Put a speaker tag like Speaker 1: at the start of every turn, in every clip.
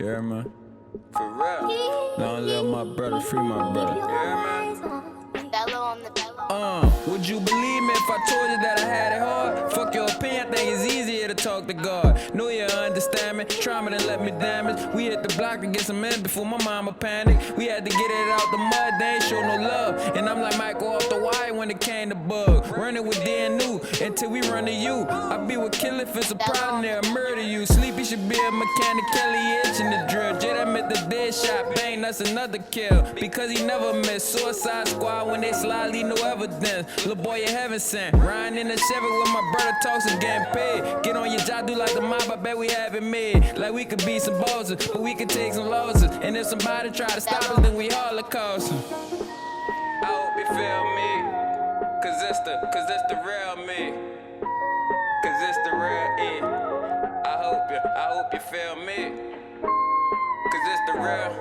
Speaker 1: hear me?
Speaker 2: For real.
Speaker 1: Long live my brother, free my brother.
Speaker 2: You hear me?
Speaker 3: Bello on the bello.
Speaker 1: Would you believe me if I told you that I had it hard? Fuck your opinion, I think it's easier to talk to God. Know you understand me, trauma done let me damage. We hit the block to get some men before my mama panicked. We had to get it out the mud, they ain't show no love. And I'm like Michael off the wire when it came to bug. Running with Dan New until we run to you. I be with killer if it's a problem, they'll murder you. Sleepy should be a mechanic, Kelly itching the drill. Jada met the dead shot, bang, that's another kill. Because he never missed. Suicide squad when they slide, leave no evidence. Little boy, you heaven sent. Riding in the Chevy with my brother talks and getting paid. Get on your job, do like the mob, I bet we have it made. Like we could be some bosses, but we could take some losses. And if somebody try to stop us, then we holocaust.
Speaker 2: I hope you feel me. Cause it's the real me. Cause it's the real E. I hope you feel me. Cause it's the real.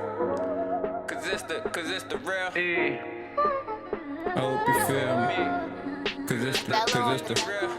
Speaker 2: Cause it's the real E.
Speaker 1: I hope you feel me. Cause it's the
Speaker 2: real.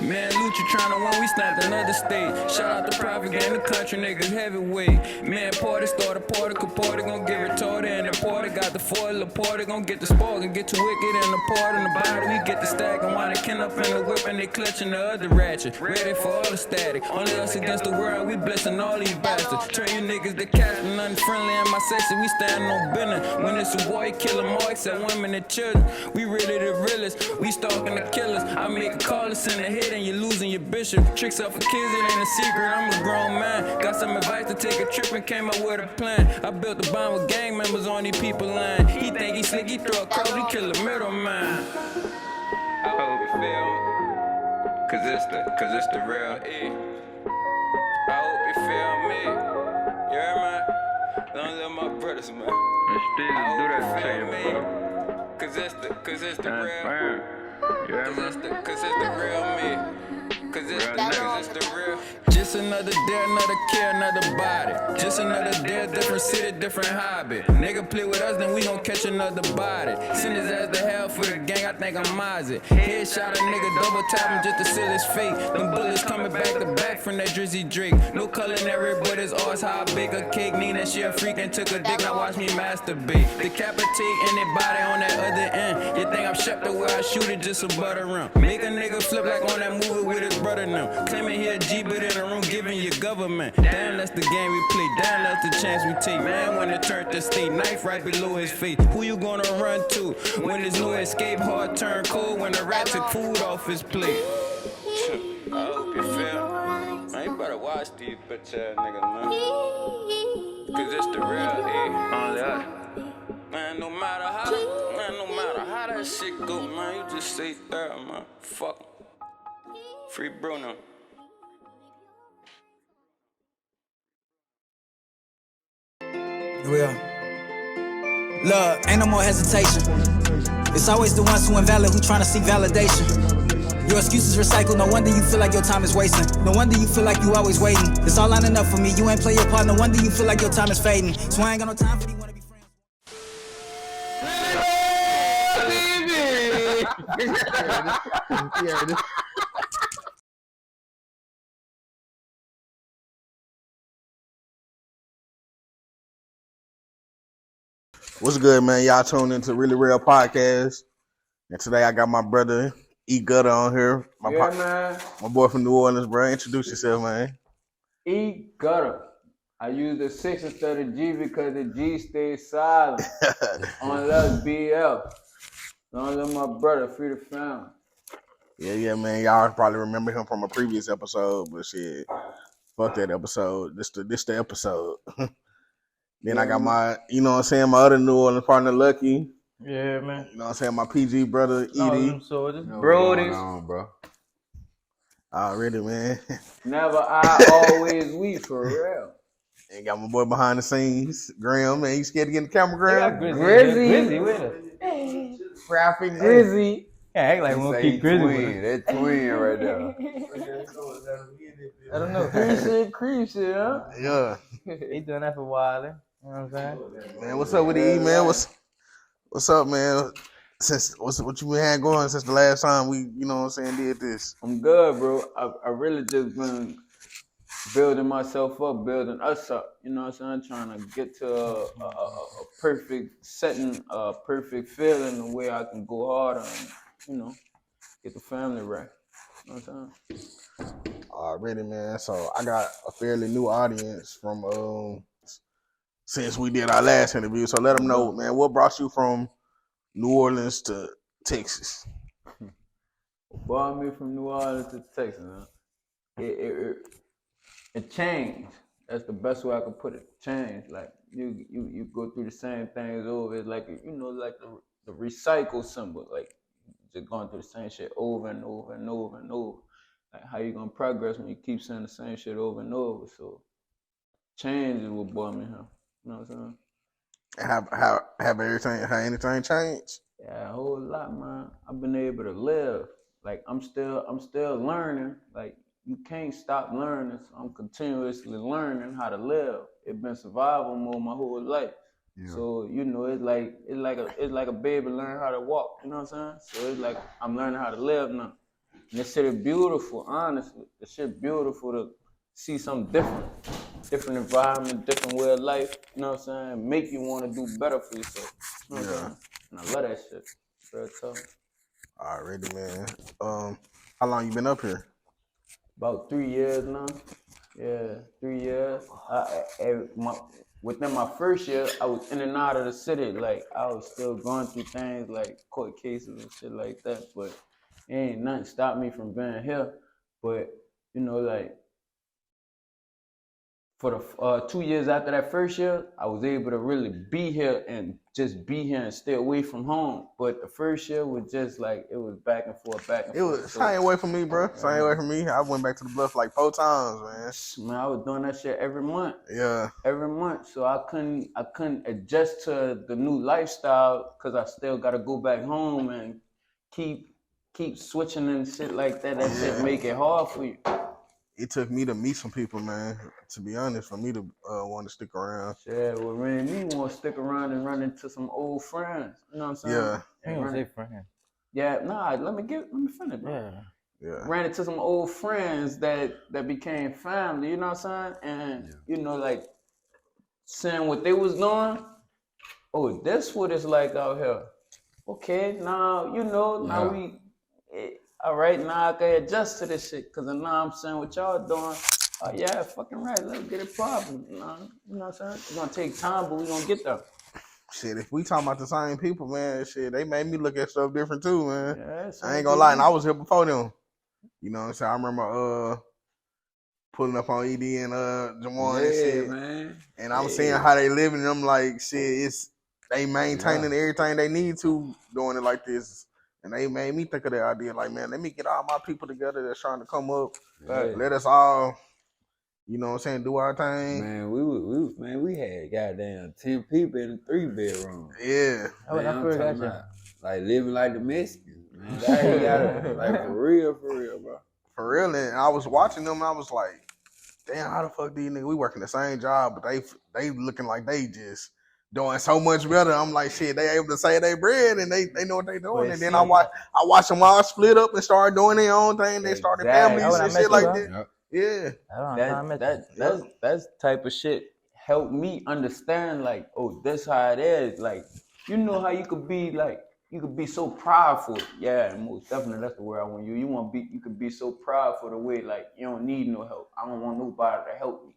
Speaker 1: Man, Lucha tryna win, we snapped another state. Shout out to Prophet Gang, the country niggas heavyweight. Man, party start a party, cause party gon' get retarded. And the party got the foil, the party gon' get the spark and get too wicked. And the part in the body, we get the stack. And while they kin up in the whip and they clutching the other ratchet. Ready for all the static. Only us against the world, we blessing all these bastards. Turn you niggas to cats, but nothing friendly in my section. We standing on business. When it's a boy, kill them all except women and children. We really the realest, we stalking the killers. I make a call to send a hit. And you're losing your bishop. Tricks up for kids, it ain't a secret. I'm a grown man. Got some advice to take a trip and came up with a plan. I built a bond with gang members on these people line. He think he slick, he throw a cross, he kill a middleman.
Speaker 2: I hope you feel me. Cause it's the real E. I hope you feel me. You hear me? Don't let my brothers, man. I hope you feel me. Cause it's the real. Cause it's the real me. Cause it's the real.
Speaker 1: Just another day, another care, another body. Just another day, different city, different hobby. Nigga play with us, then we gon' catch another body. Send his ass to hell for the gang, I think I'm Mozzie. Headshot a nigga, double tap him just to seal his fate. Them bullets coming back to back from that Drizzy Drake. No culinary, but it's ours how I bake a cake. Nina, she a freak and took a dick, now watch me masturbate. Decapitate anybody on that other end. You think I'm Shepard where I shoot it just a butter rim. Make a nigga flip like on that movie with his brother now. Claiming he a G, but in a room giving you government. Damn, that's the game we play. Damn, that's the chance we take. Man, when it turned to state, knife right below his face. Who you gonna run to? When there's no escape, heart turn cold. When the rat took food off his plate.
Speaker 2: I hope you feel. Man, you better watch these bitch ass niggas, man. Cause it's the real E. Only us. Man, no matter how that shit go, man, you just stay there, man. Fuck 'em. Free Bruno.
Speaker 4: We are. Look, ain't no more hesitation. It's always the ones who invalid who tryna seek validation. Your excuses recycled, no wonder you feel like your time is wasting. No wonder you feel like you always waiting. It's all lining up for me, you ain't play your part, no wonder you feel like your time is fading. So I ain't got no time for these wanna be friends.
Speaker 5: What's good, man? Y'all tuned into Really Real Podcast. And today I got my brother E6utta on here.
Speaker 6: Man.
Speaker 5: My boy from New Orleans, bro. Introduce yourself, man.
Speaker 6: E6utta. I use the 6 instead of G because the G stays silent. Unless BF. Don't let my brother free the family.
Speaker 5: Yeah, man. Y'all probably remember him from a previous episode, but shit, fuck that episode. This the episode. Then I got my, you know what I'm saying, my other New Orleans partner, Lucky.
Speaker 6: Yeah, man.
Speaker 5: You know what I'm saying, my PG brother, Edie.
Speaker 6: So this Brody's.
Speaker 5: Bro. Already, man.
Speaker 6: Never I, always we, for real.
Speaker 5: And got my boy behind the scenes, Graham. Man, you scared to get in the camera, Graham?
Speaker 6: Grizzy with us.
Speaker 5: Traffic
Speaker 6: Grizzy.
Speaker 7: Yeah, act like we'll keep Grizzy with us.
Speaker 6: That twin right there. I don't know. Creep shit, huh?
Speaker 5: Yeah.
Speaker 7: He doing that for a while, eh? You know what I'm saying?
Speaker 5: Man, what's up with the E, man? What's up, man? What you been had going since the last time we, you know what I'm saying, did this?
Speaker 6: I'm good, bro. I really just been building myself up, building us up. You know what I'm saying? Trying to get to a perfect setting, a perfect feeling, the way I can go harder and, you know, get the family right. You know what I'm saying?
Speaker 5: Already, man. So I got a fairly new audience from since we did our last interview. So let them know, man, what brought you from New Orleans to Texas?
Speaker 6: Brought me from New Orleans to Texas, huh? It changed. That's the best way I could put it. Change. Like you go through the same things over. It's like like the recycle symbol. Like just going through the same shit over and over and over and over. Like how you gonna progress when you keep saying the same shit over and over? So change is what brought me here. You know what I'm saying?
Speaker 5: Have anything changed?
Speaker 6: Yeah, a whole lot, man. I've been able to live. Like I'm still learning. Like you can't stop learning. So I'm continuously learning how to live. It's been survival mode my whole life. Yeah. So it's like a baby learning how to walk. You know what I'm saying? So it's like I'm learning how to live now. And this shit is beautiful, honestly. This shit beautiful to see something different environment, different way of life. You know what I'm saying? Make you want to do better for yourself. You know what I'm saying? And I love that shit. Real tough.
Speaker 5: Already, man. How long you been up here?
Speaker 6: About 3 years now. Yeah, 3 years. Within my first year, I was in and out of the city. Like, I was still going through things like court cases and shit like that. But ain't nothing stopped me from being here. But, you know, like, for the 2 years after that first year, I was able to really be here and just be here and stay away from home. But the first year was just like, it was back and forth.
Speaker 5: It was same way for me, bro. Same way for me. I went back to the Bluff like 4 times, man.
Speaker 6: Man, I was doing that shit every month.
Speaker 5: Yeah.
Speaker 6: Every month. So I couldn't adjust to the new lifestyle because I still got to go back home and keep switching and shit like that. That shit make it hard for you.
Speaker 5: It took me to meet some people, man. To be honest, for me to want to stick around.
Speaker 6: Yeah, well, man, me want to stick around and run into some old friends. You know what I'm saying?
Speaker 5: Yeah.
Speaker 7: You don't say friend.
Speaker 6: Yeah, nah. Let me finish, bro.
Speaker 5: Yeah.
Speaker 6: Ran into some old friends that became family. You know what I'm saying? And you know, like seeing what they was doing. Oh, that's what it's like out here. Okay, now you know. Now we. All right, now I can adjust to this shit, cause now I'm saying what y'all doing. Yeah, fucking right. Let's get it poppin'. You know what I'm saying? It's gonna take time, but we gonna get there.
Speaker 5: Shit, if we talking about the same people, man, shit, they made me look at stuff different too, man.
Speaker 6: Yeah,
Speaker 5: I ain't gonna lie, and I was here before them. You know what I'm saying? I remember pulling up on ED and Jawan and shit,
Speaker 2: man.
Speaker 5: And I'm seeing how they living, and I'm like, shit, they maintaining everything they need to doing it like this. And they made me think of that idea, like, man, let me get all my people together that's trying to come up.
Speaker 2: Right.
Speaker 5: Let us all, you know what I'm saying, do our thing.
Speaker 2: Man, we had goddamn 10 people in a 3-bedroom.
Speaker 5: Yeah.
Speaker 2: Man, I'm talking about, like living like the Mexicans, man. That ain't gotta, like for real, bro.
Speaker 5: For real, and I was watching them, and I was like, damn, how the fuck these niggas, we working the same job, but they looking like they just doing so much better. I'm like, shit, they able to save their bread and they know what they doing. And then I watch them all split up and start doing their own thing. They started families and shit like that. Yeah.
Speaker 6: That's type of shit helped me understand, like, oh, that's how it is. Like, you know how you could be like, you could be so prideful. Yeah, most definitely that's the word I want you. You could be so prideful the way, like, you don't need no help. I don't want nobody to help me.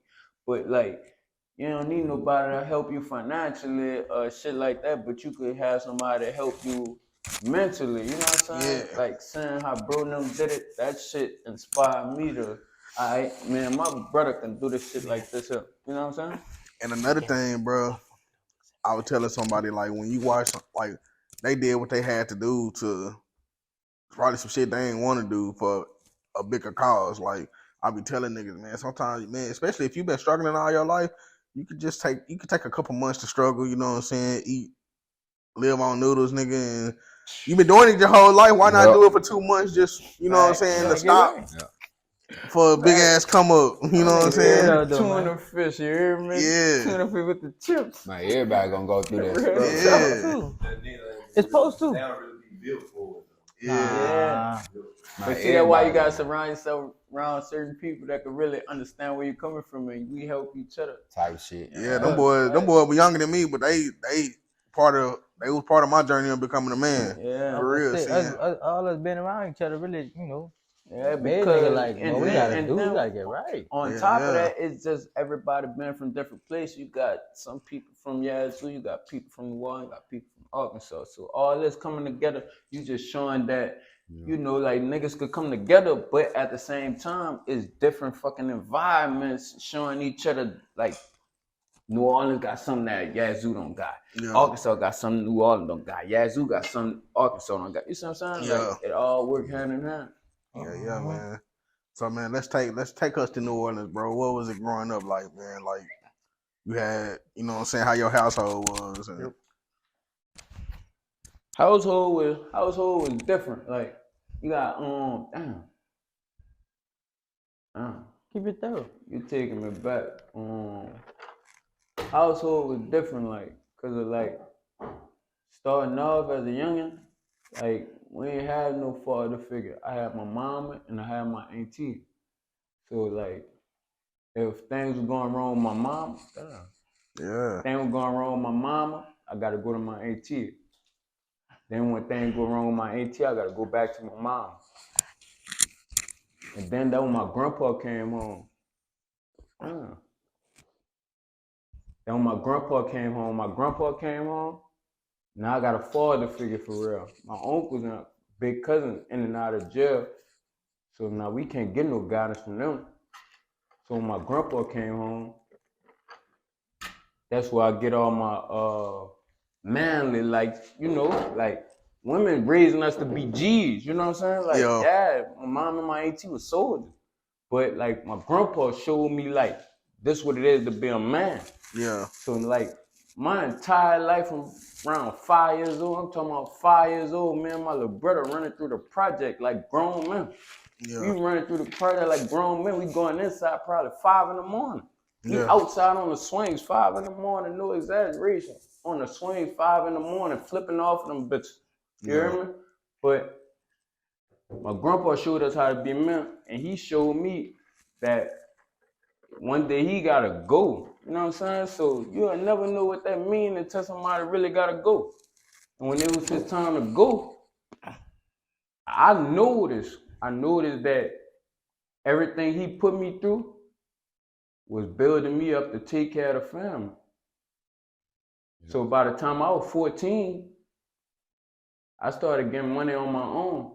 Speaker 6: But like, you don't need nobody to help you financially or shit like that, but you could have somebody to help you mentally, you know what I'm saying?
Speaker 5: Yeah.
Speaker 6: Like seeing how bro them did it, that shit inspired me to, man, my brother can do this shit like this here. You know what I'm saying?
Speaker 5: And another thing, bro, I was telling somebody, like, when you watch, like, they did what they had to do to probably some shit they ain't want to do for a bigger cause. Like, I be telling niggas, man, sometimes, man, especially if you've been struggling all your life, you could take a couple months to struggle, you know what I'm saying? Live on noodles, nigga, and you been doing it your whole life. Why not do it for 2 months? Just, you know what I'm saying, to stop for a big ass come up. You know what I'm saying?
Speaker 6: Tuna fish, you hear me?
Speaker 5: Yeah.
Speaker 6: Tuna fish with the chips.
Speaker 2: Man, everybody gonna go through that.
Speaker 5: Yeah.
Speaker 7: It's supposed to.
Speaker 8: They don't really be built for it.
Speaker 6: Yeah.
Speaker 8: Nah,
Speaker 6: But see, that's why you
Speaker 8: everybody-
Speaker 6: gotta surround yourself around certain people that can really understand where you're coming from, and we help each other.
Speaker 8: type shit.
Speaker 5: Yeah, them boys were younger than me, but they was part of my journey of becoming a man.
Speaker 6: Yeah.
Speaker 5: For real.
Speaker 7: Us,
Speaker 5: Seeing.
Speaker 7: all us been around each other, really, you know.
Speaker 6: Yeah,
Speaker 7: Made
Speaker 6: because
Speaker 7: nigga like,
Speaker 6: and
Speaker 7: we
Speaker 6: then-
Speaker 7: gotta get right.
Speaker 6: On
Speaker 5: Yeah,
Speaker 6: top of
Speaker 5: yeah.
Speaker 6: that, it's just everybody been from different places. You got some people from Yazoo, you got people from New Orleans, you got people from Arkansas. So all this coming together, you just showing that, you know, like niggas could come together, but at the same time, it's different fucking environments showing each other. Like New Orleans got something that Yazoo don't got.
Speaker 5: Yeah.
Speaker 6: Arkansas got something New Orleans don't got. Yazoo got something Arkansas don't got. You see what I'm saying?
Speaker 5: Yeah.
Speaker 6: Like it all work hand in hand.
Speaker 5: Yeah, man. So man, let's take us to New Orleans, bro. What was it growing up like, man? Like you had, you know what I'm saying, how your household was and
Speaker 6: Household was different. Like you got
Speaker 7: Keep it thorough.
Speaker 6: you taking me back. Household was different, like, cause of like starting off as a youngin', like we ain't had no father figure. I had my mama and I had my auntie. So like if things were going wrong with my mom,
Speaker 5: yeah.
Speaker 6: things were going wrong with my mama, I gotta go to my auntie. Then when things go wrong with my auntie, I gotta go back to my mom. And then that when my grandpa came home. Then when my grandpa came home, now I got a father figure for real. My uncles and big cousins in and out of jail. So now we can't get no guidance from them. So when my grandpa came home, that's where I get all my manly, like, you know, like women raising us to be G's, you know what I'm saying? Like, yeah, my mom and my auntie was soldiers. But like my grandpa showed me like this what it is to be a man.
Speaker 5: Yeah.
Speaker 6: So like my entire life from around 5 years old, I'm talking about 5 years old, man, my little brother running through the project like grown men.
Speaker 5: Yeah.
Speaker 6: We running through the project like grown men. We going inside probably 5 in the morning. We
Speaker 5: Yeah.
Speaker 6: outside on the swings 5 in the morning, no exaggeration. On the swing 5 in the morning, flipping off of them bitches. You hear me? But my grandpa showed us how to be men, and he showed me that one day he gotta go. You know what I'm saying? So you'll never know what that means until somebody really gotta go. And when it was his time to go, I noticed that everything he put me through was building me up to take care of the family. So by the time I was 14, I started getting money on my own.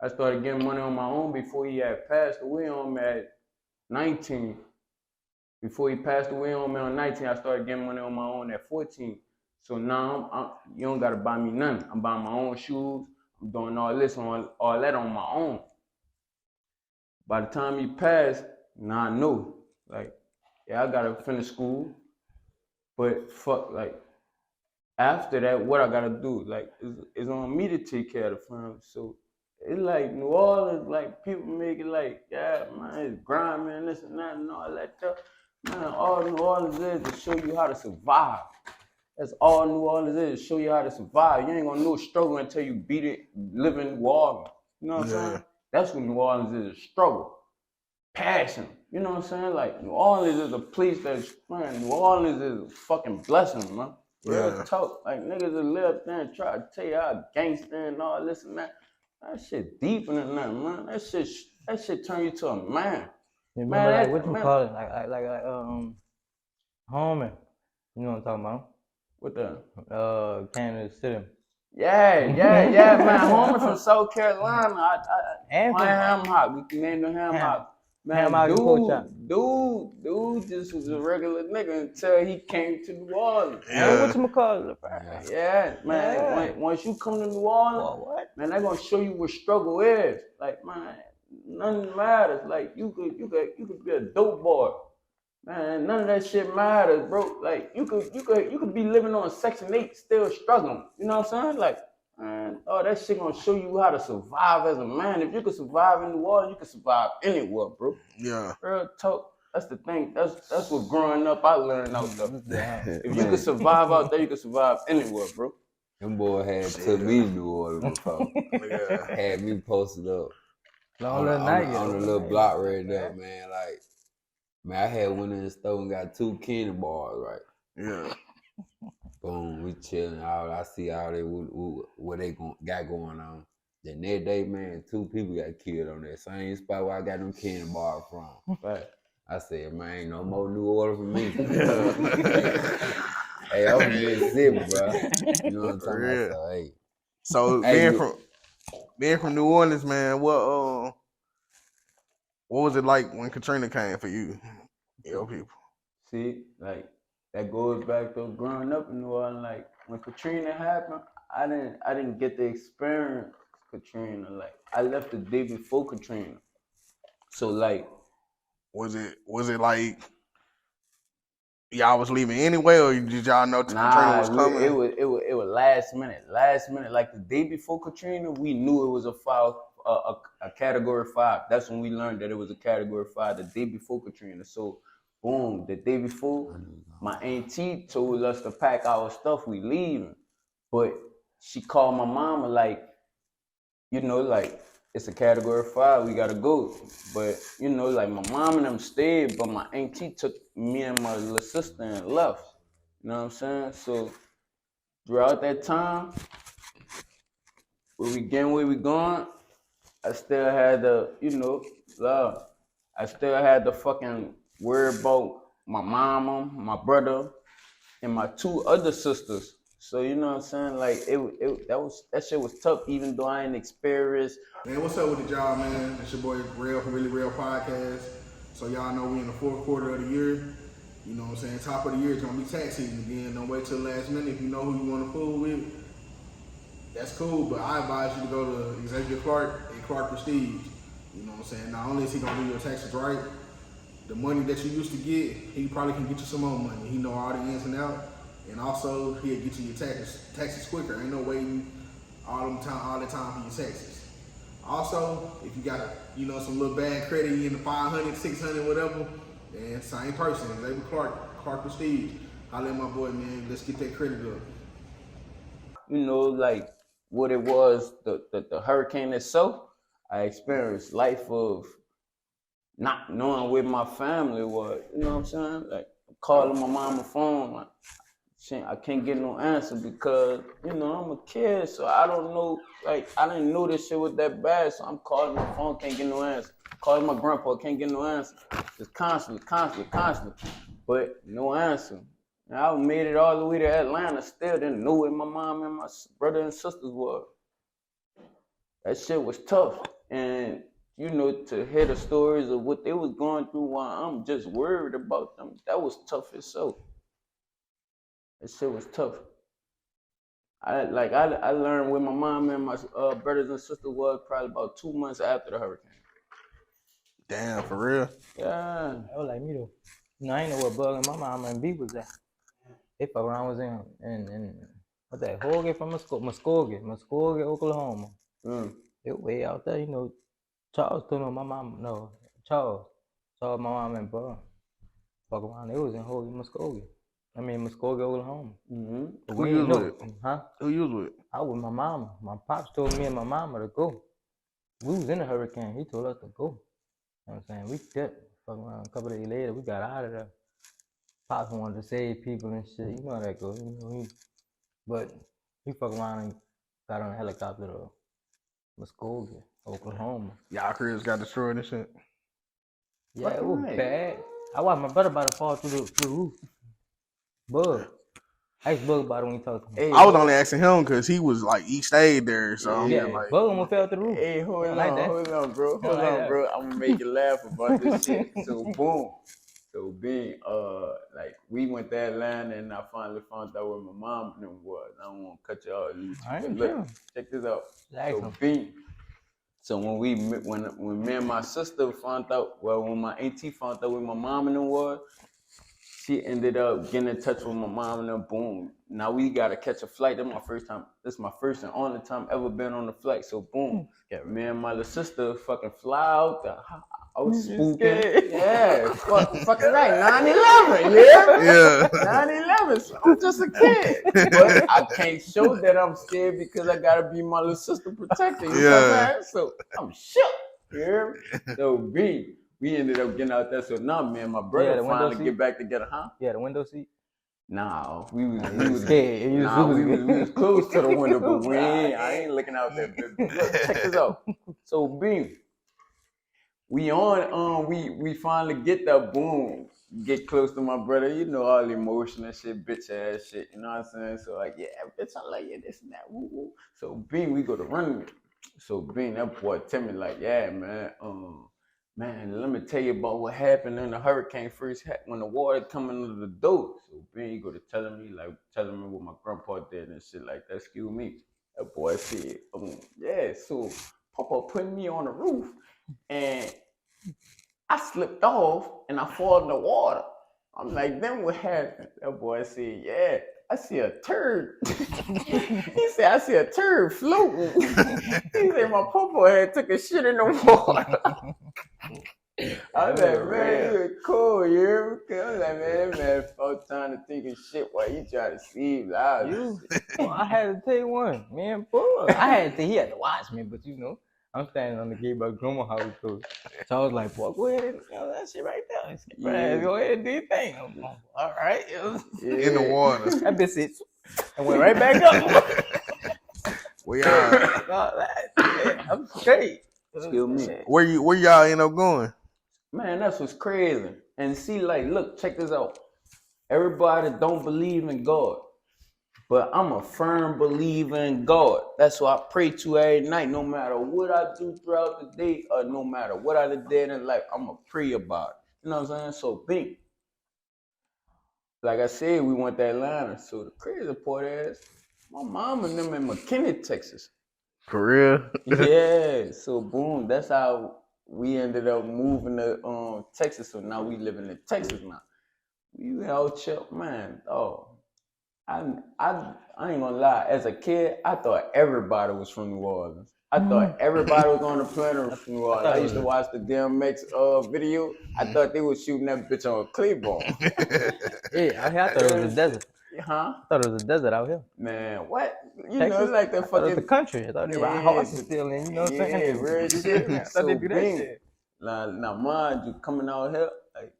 Speaker 6: I started getting money on my own before he had passed away on me at 19. Before he passed away on me on 19, I started getting money on my own at 14. So now you don't gotta buy me nothing. I'm buying my own shoes. I'm doing all this on all that on my own. By the time he passed, now I know. Like, yeah, I gotta finish school. But fuck, like, after that, what I gotta do? Like, it's on me to take care of the family. So it's like New Orleans, like people make it like, yeah, man, it's grime, man, this and that and all that stuff. Man, all New Orleans is to show you how to survive. That's all New Orleans is, to show you how to survive. You ain't gonna know struggle until you beat it, live in New Orleans. You know what I'm saying? That's what New Orleans is, a struggle. Passion. You know what I'm saying? Like, New Orleans is a place that's, man, New Orleans is a fucking blessing, man. Real talk. Like, niggas that live up there and try to tell you how gangster and all this and that. That shit deeper than that, man. That shit turn you to a man.
Speaker 7: You remember,
Speaker 6: Man,
Speaker 7: like, what you call it? Like, homie. You know what I'm talking about?
Speaker 6: What the?
Speaker 7: Kansas City.
Speaker 6: Yeah, man. Homie from South Carolina. Ham Hock. We can name the Ham Hock. Man, dude just was a regular nigga until he came to New Orleans.
Speaker 7: Yeah. What you call it?
Speaker 6: Yeah, man. Yeah. Once you come to New Orleans, man, they're gonna show you what struggle is. Like, man, nothing matters. Like, you could be a dope boy. Man, none of that shit matters, bro. Like, you could be living on Section 8 still struggling. You know what I'm saying? Like, man, that shit gonna show you how to survive as a man. If you can survive in New Orleans, you can survive anywhere, bro.
Speaker 5: Yeah.
Speaker 6: Real talk. That's the thing. That's what growing up I learned out there. If you can survive out there, you can survive anywhere, bro.
Speaker 8: Them boy had took me to New Orleans before.
Speaker 5: Yeah.
Speaker 8: Had me posted up
Speaker 7: Long
Speaker 8: on,
Speaker 7: little night,
Speaker 8: on the little block right there, man. Like, man, I had went in the store and got 2 candy bars, right?
Speaker 5: Yeah.
Speaker 8: Boom, we chilling. I see all they what they got going on. The next day, man, 2 people got killed on that same spot where I got them candy bars from. Right. I said, man, ain't no more New Orleans for me. Hey, I'm from Mississippi, bro. You know what I'm talking about? So, hey.
Speaker 5: So being from New Orleans, man, what was it like when Katrina came for you, your people?
Speaker 6: See, like that goes back to growing up in New Orleans. Like when Katrina happened, I didn't get to experience Katrina. Like I left the day before Katrina, so like,
Speaker 5: was it like y'all was leaving anyway, or did y'all know Katrina was coming?
Speaker 6: It was last minute. Like the day before Katrina, we knew it was a category 5. That's when we learned that it was a category 5 the day before Katrina. So boom, the day before, my auntie told us to pack our stuff, we leaving. But she called my mama like, you know, like, it's a category 5, we gotta go. But, you know, like my mom and them stayed, but my auntie took me and my little sister and left. You know what I'm saying? So throughout that time, where we going, I still had the, you know, love. I still had the fucking worry about my mama, my brother, and my 2 other sisters. So you know what I'm saying? Like that shit was tough, even though I ain't experienced.
Speaker 5: Man, what's up with the job, man? It's your boy Real from Really Real Podcast. So y'all know we in the 4th quarter of the year. You know what I'm saying? Top of the year is gonna be tax season again. Don't wait till the last minute. If you know who you want to fool with, that's cool. But I advise you to go to Executive Clark and Clark Prestige. You know what I'm saying? Not only is he gonna do your taxes right, the money that you used to get, he probably can get you some more money. He know all the ins and outs, and also he'll get you your taxes quicker. Ain't no waiting all the time for your taxes. Also, if you got some little bad credit, you in the 500, 600, whatever, then same person, Xavier Clark Prestige. Holla at my boy, man. Let's get that credit up.
Speaker 6: You know, like what it was, the hurricane itself. I experienced life of not knowing where my family was. You know what I'm saying? Like calling my mama phone, like, I can't get no answer because, you know, I'm a kid, so I don't know, like, I didn't know this shit was that bad, so I'm calling my phone, can't get no answer. Calling my grandpa, can't get no answer. Just constantly, but no answer. And I made it all the way to Atlanta, still didn't know where my mom and my brother and sisters were. That shit was tough. And, you know, to hear the stories of what they was going through while I'm just worried about them, that was tough itself. That shit was tough. I learned where my mom and my brothers and sisters was probably about 2 months after the hurricane.
Speaker 5: Damn, for real?
Speaker 6: Yeah.
Speaker 7: That was like me though. You know, I ain't know what bug my mama and B was at. They fuck around was in what's that? Hogan from Muskogee, Oklahoma. They way out there, you know. Charles told me my mom, no, Charles my mom and bro. Fuck around, they was in Hogan, Muskogee, Oklahoma.
Speaker 5: Mm-hmm. Who you was with?
Speaker 7: Huh?
Speaker 5: Who you was with?
Speaker 7: I was with my mama. My pops told me and my mama to go. We was in a hurricane. He told us to go. You know what I'm saying? We dipped. Fuck around. A couple of days later, we got out of there. Pops wanted to save people and shit. You know how that goes. You know, but he fuck around and got on a helicopter to Muskogee, Oklahoma.
Speaker 5: Y'all cribs got destroyed and shit?
Speaker 7: Yeah, it was bad. I watched my brother about to fall through the roof. Bug. I used to bug about it when he talked to me.
Speaker 5: I was only asking him because he was like, he stayed there. So
Speaker 7: yeah,
Speaker 5: like,
Speaker 7: bug almost fell through the roof.
Speaker 6: Hey, hold on, bro. I'm gonna make you laugh about this shit. So boom. So being like we went to Atlanta and I finally found out where my mom and them was. I don't want to cut you off. But look, check this out. So when me and my sister found out, when my auntie found out where my mom and them was, she ended up getting in touch with my mom and them. Boom. Now we gotta catch a flight. This is my first and only time ever been on a flight. So boom, me and my little sister fucking fly out I was
Speaker 7: You
Speaker 6: spooking.
Speaker 7: scared?
Speaker 6: Yeah, fucking right. 9/11, yeah.
Speaker 5: Yeah.
Speaker 6: 9/11. So I'm just a kid, but I can't show that I'm scared because I gotta be my little sister protector. You know what I'm saying? So I'm shook. You hear me? So we ended up getting out there. So now, man, my brother
Speaker 7: the window
Speaker 6: finally
Speaker 7: seat?
Speaker 6: get back together, huh?
Speaker 7: Yeah, the window seat.
Speaker 6: Nah, we was
Speaker 7: scared.
Speaker 6: we was close to the window, but I ain't looking out there. Look, check this out. So we finally get that boom, get close to my brother, you know, all the emotional shit, bitch ass shit, you know what I'm saying? So like, yeah, bitch, I like you, this and that, woo woo. So we go to running. So that boy tell me like, yeah, man, let me tell you about what happened in the hurricane first when the water coming under the door. So he go to telling me what my grandpa did and shit like that. Excuse me. That boy said, yeah, so Papa put me on the roof and I slipped off and I fall in the water. I'm like, then what happened? That boy said, yeah, I see a turd. He said, I see a turd floating. He said, my papa had took a shit in the water. I was like, man, you was cool, you hear me? I was like, man, that man fuck trying to think of shit while you try to see loud.
Speaker 7: Well, I had to tell you one, man, boy. I had to, he had to watch me, but you know, I'm standing on the gate by grandma house, so I was like, boy, go ahead and that shit right there. Yeah. Go ahead and do your thing. All right.
Speaker 5: In the water.
Speaker 7: That bitch it and went right back up.
Speaker 5: We are.
Speaker 7: I'm straight.
Speaker 6: Excuse me.
Speaker 5: Where y'all end up going?
Speaker 6: Man, that's what's crazy. And see, like, look, check this out. Everybody don't believe in God, but I'm a firm believer in God. That's why I pray to every night, no matter what I do throughout the day or no matter what I did in life, I'm going to pray about it. You know what I'm saying? So, like I said, we went to Atlanta. So the crazy part is, my mom and them in McKinney, Texas.
Speaker 5: For real?
Speaker 6: Yeah. So boom, that's how we ended up moving to Texas. So now we living in Texas now. We out here, man. Oh, I ain't gonna lie. As a kid, I thought everybody was from New Orleans. I thought everybody was on the planet was from New Orleans. I used to watch the DMX video. I thought they was shooting that bitch on Claiborne.
Speaker 7: Yeah, I thought it was a desert.
Speaker 6: Huh?
Speaker 7: I thought it was a desert out here.
Speaker 6: Man, what? You
Speaker 7: Texas?
Speaker 6: know, it's like that
Speaker 7: I thought it was
Speaker 6: fucking
Speaker 7: the country. I thought they ride horses still in, you know what I'm saying?
Speaker 6: Real shit.
Speaker 7: I thought they do that shit.
Speaker 6: Now, mind you, coming out here, like,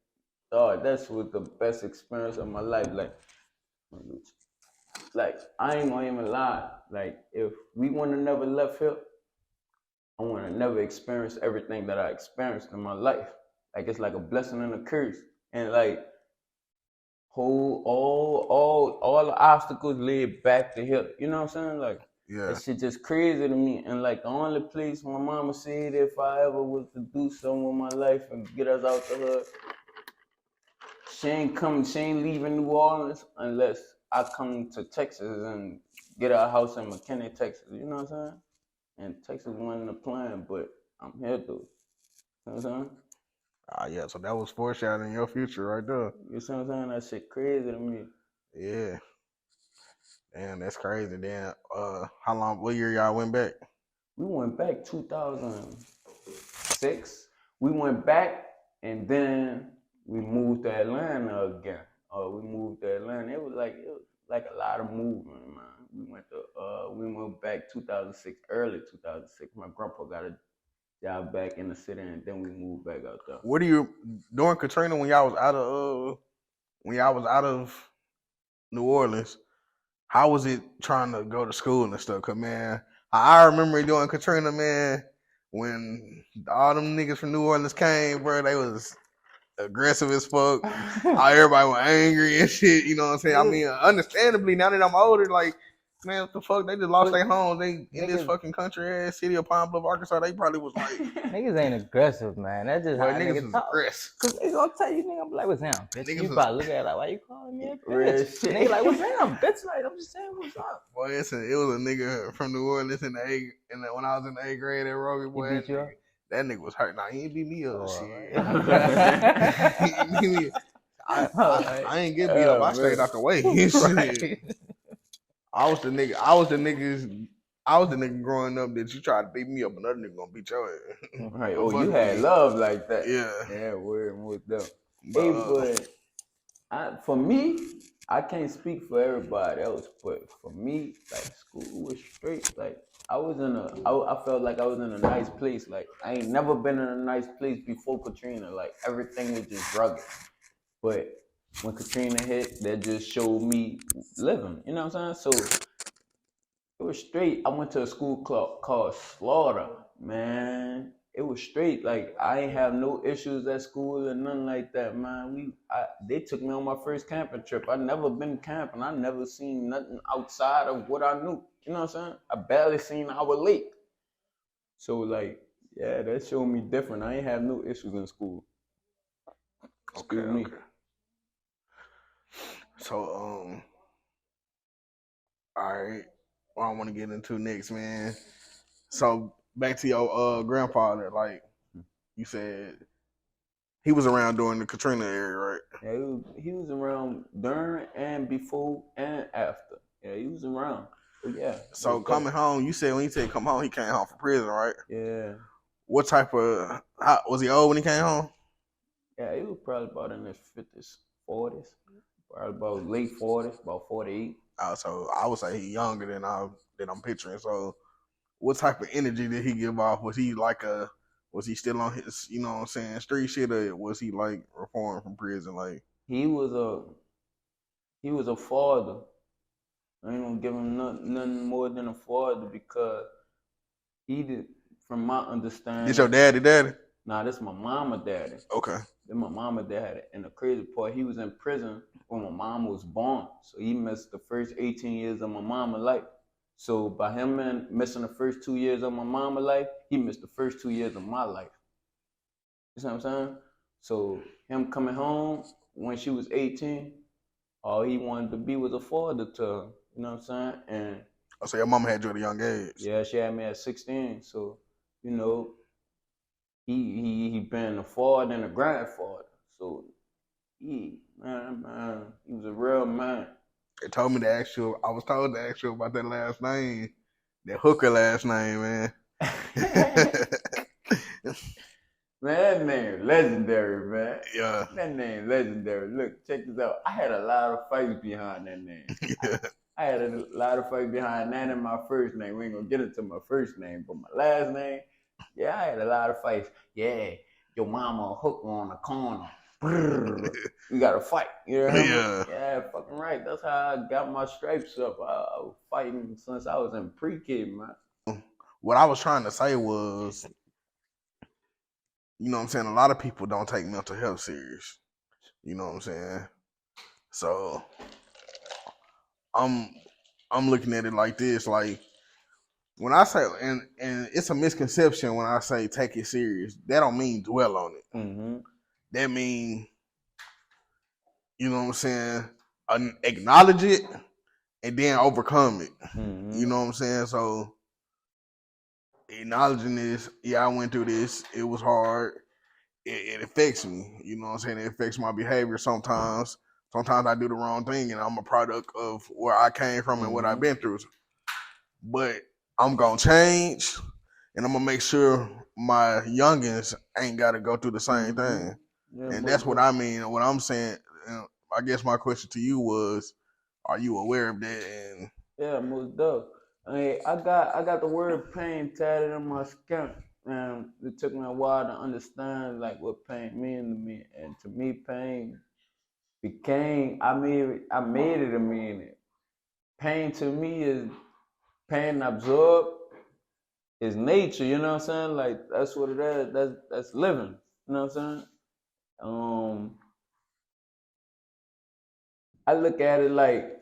Speaker 6: oh, that's was the best experience of my life. Like I ain't gonna even lie. Like, if we would have never left here, I would have never experienced everything that I experienced in my life. Like, it's like a blessing and a curse. And like, all the obstacles led back to here. You know what I'm saying? Like,
Speaker 5: Yeah.
Speaker 6: that shit just crazy to me. And like, the only place my mama said if I ever was to do something with my life and get us out the hood, she ain't leaving New Orleans unless I come to Texas and get a house in McKinney, Texas. You know what I'm saying? And Texas wasn't the plan, but I'm here though. You know what I'm saying?
Speaker 5: Yeah, so that was foreshadowing your future right there.
Speaker 6: You see what I'm saying? That shit crazy to me.
Speaker 5: Yeah. Damn, that's crazy. Then what year y'all went back?
Speaker 6: We went back 2006. We went back and then we moved to Atlanta again. We moved to Atlanta. It was like a lot of movement, man. We went back 2006, early 2006. My grandpa got a job back in the city, and then we moved back out there.
Speaker 5: What do you during Katrina when y'all was out of New Orleans? How was it trying to go to school and stuff? Cause man, I remember during Katrina, man, when all them niggas from New Orleans came, bro, they was aggressive as fuck. Everybody was angry and shit. You know what I'm saying? I mean, understandably, now that I'm older, like, man, what the fuck? They just lost their homes. They in this fucking country ass city of Pine Bluff, Arkansas. They probably was like,
Speaker 7: niggas ain't aggressive, man. That's just how
Speaker 5: niggas
Speaker 7: niggas
Speaker 5: is
Speaker 7: talk.
Speaker 5: aggressive.
Speaker 7: Cause they gonna tell you, nigga, I'm like, what's down, bitch?
Speaker 5: Niggas
Speaker 7: You probably look at it like, why you calling me a
Speaker 6: Real
Speaker 7: bitch?
Speaker 6: shit.
Speaker 7: Nigga like, what's down, bitch? Like, I'm just saying, what's up?
Speaker 5: Boy, it was a nigga from New Orleans when I was in the 8th grade at Roby, boy.
Speaker 7: He beat you up?
Speaker 5: That nigga was hurt. Nah, he ain't beat me up. Shit. He beat me. I ain't get beat up. I stayed out the way. Shit. I was the niggas I was the nigga growing up that you tried to beat me up, another nigga gonna beat your ass.
Speaker 6: Right. Oh, you had love like that.
Speaker 5: Yeah.
Speaker 6: Yeah, word with them.
Speaker 5: But,
Speaker 6: Hey, but for me, I can't speak for everybody else, but for me, like school was straight. Like I felt like I was in a nice place. Like I ain't never been in a nice place before Katrina. Like everything was just rugged. But when Katrina hit, that just showed me living. You know what I'm saying? So it was straight. I went to a school club called Slaughter. Man, it was straight. Like I ain't have no issues at school or nothing like that, man. They took me on my first camping trip. I never been camping. I never seen nothing outside of what I knew. You know what I'm saying? I barely seen our lake. So like, yeah, that showed me different. I ain't have no issues in school. Excuse me.
Speaker 5: So all right. What I want to get into next, man. So back to your grandfather, like you said, he was around during the Katrina era, right?
Speaker 6: Yeah, he was around during and before and after. Yeah, he was around. But yeah.
Speaker 5: So coming home, you said when he said come home, he came home from prison, right?
Speaker 6: Yeah.
Speaker 5: What type of was he old when he came home?
Speaker 6: Yeah, he was probably about in his 50s, 40s. Probably about late 40s, about 48.
Speaker 5: So I would say he younger than I'm picturing. So what type of energy did he give off? Was he still on his, you know what I'm saying, street shit, or was he like reformed from prison? Like
Speaker 6: he was a father. I ain't gonna give him nothing more than a father because he did, from my understanding.
Speaker 5: This your daddy?
Speaker 6: Nah, this my mama daddy.
Speaker 5: Okay.
Speaker 6: Then my mama daddy. And the crazy part, he was in prison when my mom was born. So he missed the first 18 years of my mama's life. So by him missing the first 2 years of my mama's life, he missed the first 2 years of my life. You see what I'm saying? So him coming home when she was 18, all he wanted to be was a father to her. You know what I'm saying? And
Speaker 5: so your mama had you at a young age.
Speaker 6: Yeah, she had me at 16. So, you know, he been a father and a grandfather. So he was a real man.
Speaker 5: They told me to ask you. I was told to ask you about that last name, that hooker last name, man.
Speaker 6: Man, that name legendary, man.
Speaker 5: Yeah.
Speaker 6: That name legendary. Look, check this out. I had a lot of fights behind that name.
Speaker 5: Yeah.
Speaker 6: I had a lot of fights behind that and my first name. We ain't gonna get into my first name, but my last name, yeah, I had a lot of fights. Yeah, your mama a hooker on the corner. We got to fight. You know what I mean? Yeah, fucking right. That's how I got my stripes up. I was fighting since I was in pre-K, man.
Speaker 5: What I was trying to say was, you know what I'm saying, a lot of people don't take mental health serious. You know what I'm saying? So I'm looking at it like this, like when I say, and it's a misconception when I say take it serious, that don't mean dwell on it.
Speaker 6: Mm-hmm.
Speaker 5: That mean, you know what I'm saying, acknowledge it and then overcome it.
Speaker 6: Mm-hmm.
Speaker 5: You know what I'm saying? So acknowledging this, yeah, I went through this, it was hard. It affects me. You know what I'm saying? It affects my behavior sometimes. Sometimes I do the wrong thing and I'm a product of where I came from and what I've been through. But I'm going to change and I'm going to make sure my youngins ain't got to go through the same thing. Yeah, and that's what I mean. What I'm saying, I guess my question to you was, are you aware of that? And
Speaker 6: yeah, most dope. I got the word pain tatted on my skin. And it took me a while to understand like what pain means to me. And to me, pain became, I made it a meaning. Pain to me is pain absorbed is nature, you know what I'm saying? Like that's what it is. That's living. You know what I'm saying? I look at it like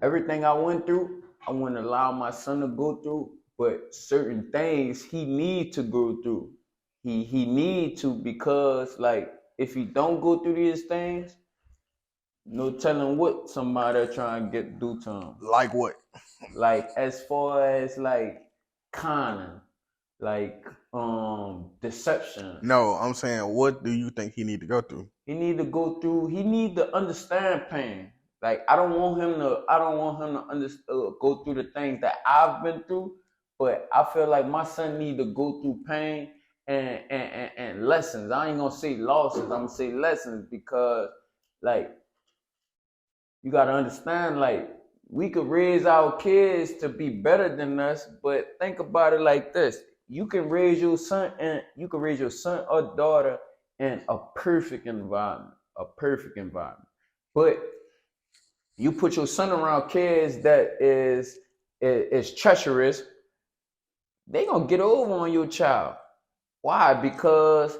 Speaker 6: everything I went through, I wouldn't allow my son to go through, but certain things he need to go through. He need to, because like if he don't go through these things, no telling what somebody trying to do to him.
Speaker 5: Like what?
Speaker 6: Like as far as like conning, like deception.
Speaker 5: No, I'm saying, what do you think he need to go through?
Speaker 6: He need to understand pain. Like I don't want him to go through the things that I've been through, but I feel like my son need to go through pain and lessons. I ain't gonna say losses. I'm gonna say lessons because, like, you gotta understand, like, we could raise our kids to be better than us, but think about it like this: you can raise your son or daughter in a perfect environment, but you put your son around kids that is treacherous, they gonna get over on your child. Why? Because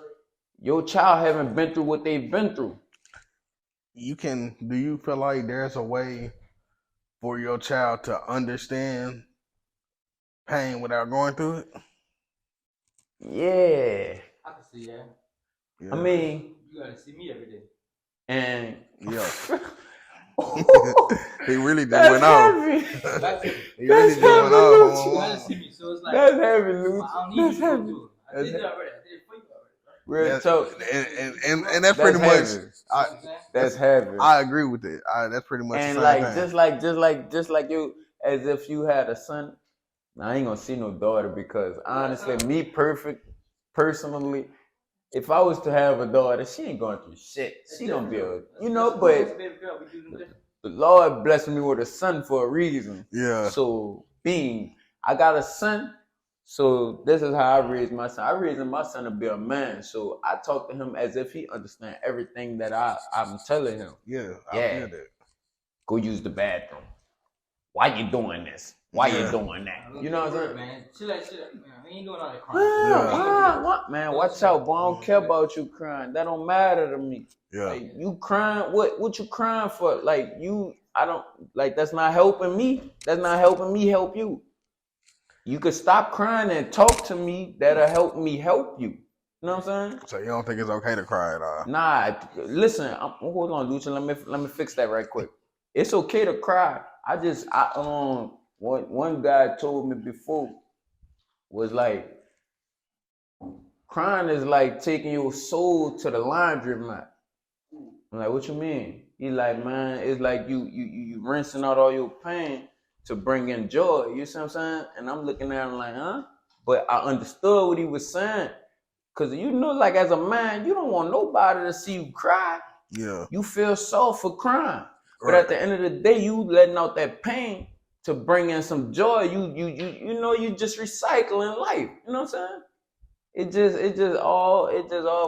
Speaker 6: your child haven't been through what they've been through.
Speaker 5: Do you feel like there's a way for your child to understand pain without going through it?
Speaker 6: Yeah.
Speaker 7: I can see that.
Speaker 5: Yeah.
Speaker 6: I mean,
Speaker 7: You gotta see me every day.
Speaker 6: and
Speaker 5: Yeah. He really just
Speaker 6: that's
Speaker 5: went off.
Speaker 6: heavy.
Speaker 5: He really just went off.
Speaker 7: You gotta see me, so it's like
Speaker 6: That's heavy, Luke.
Speaker 7: I don't need you to do it. I did it already. I did it for you already.
Speaker 6: Real talk.
Speaker 5: And that's pretty much.
Speaker 6: heavy. That's heavy.
Speaker 5: I agree with it. That's pretty much
Speaker 6: And
Speaker 5: the
Speaker 6: like
Speaker 5: same thing.
Speaker 6: just like you, as if you had a son. Now, I ain't gonna see no daughter because honestly, personally, if I was to have a daughter, she ain't going through shit. She gonna be but the Lord blessed me with a son for a reason.
Speaker 5: Yeah.
Speaker 6: So I got a son. So this is how I raised my son. I raised my son to be a man. So I talk to him as if he understands everything that I'm telling him.
Speaker 5: Yeah. I feel that.
Speaker 6: Go use the bathroom. Why you doing this? Why you doing that? You know what I'm saying?
Speaker 7: Man, chill out, man. We ain't doing all that crying.
Speaker 6: What? Man, watch out, boy. I don't care about you crying. That don't matter to me.
Speaker 5: Yeah.
Speaker 6: Like, you crying, what you crying for? Like, that's not helping me. That's not helping me help you. You could stop crying and talk to me. That'll help me help you. You know what I'm saying?
Speaker 5: So you don't think it's okay to cry at all?
Speaker 6: Nah, listen. Hold on, Lucha. Let me fix that right quick. It's okay to cry. One guy told me before was like, crying is like taking your soul to the laundromat. I'm like, what you mean? He's like, man, it's like you rinsing out all your pain to bring in joy. You see what I'm saying? And I'm looking at him like, huh? But I understood what he was saying. Cause like as a man, you don't want nobody to see you cry.
Speaker 5: Yeah.
Speaker 6: You feel soft for crying. But
Speaker 5: Right.
Speaker 6: at the end of the day, you letting out that pain to bring in some joy. You just recycling life. You know what I'm saying? It just all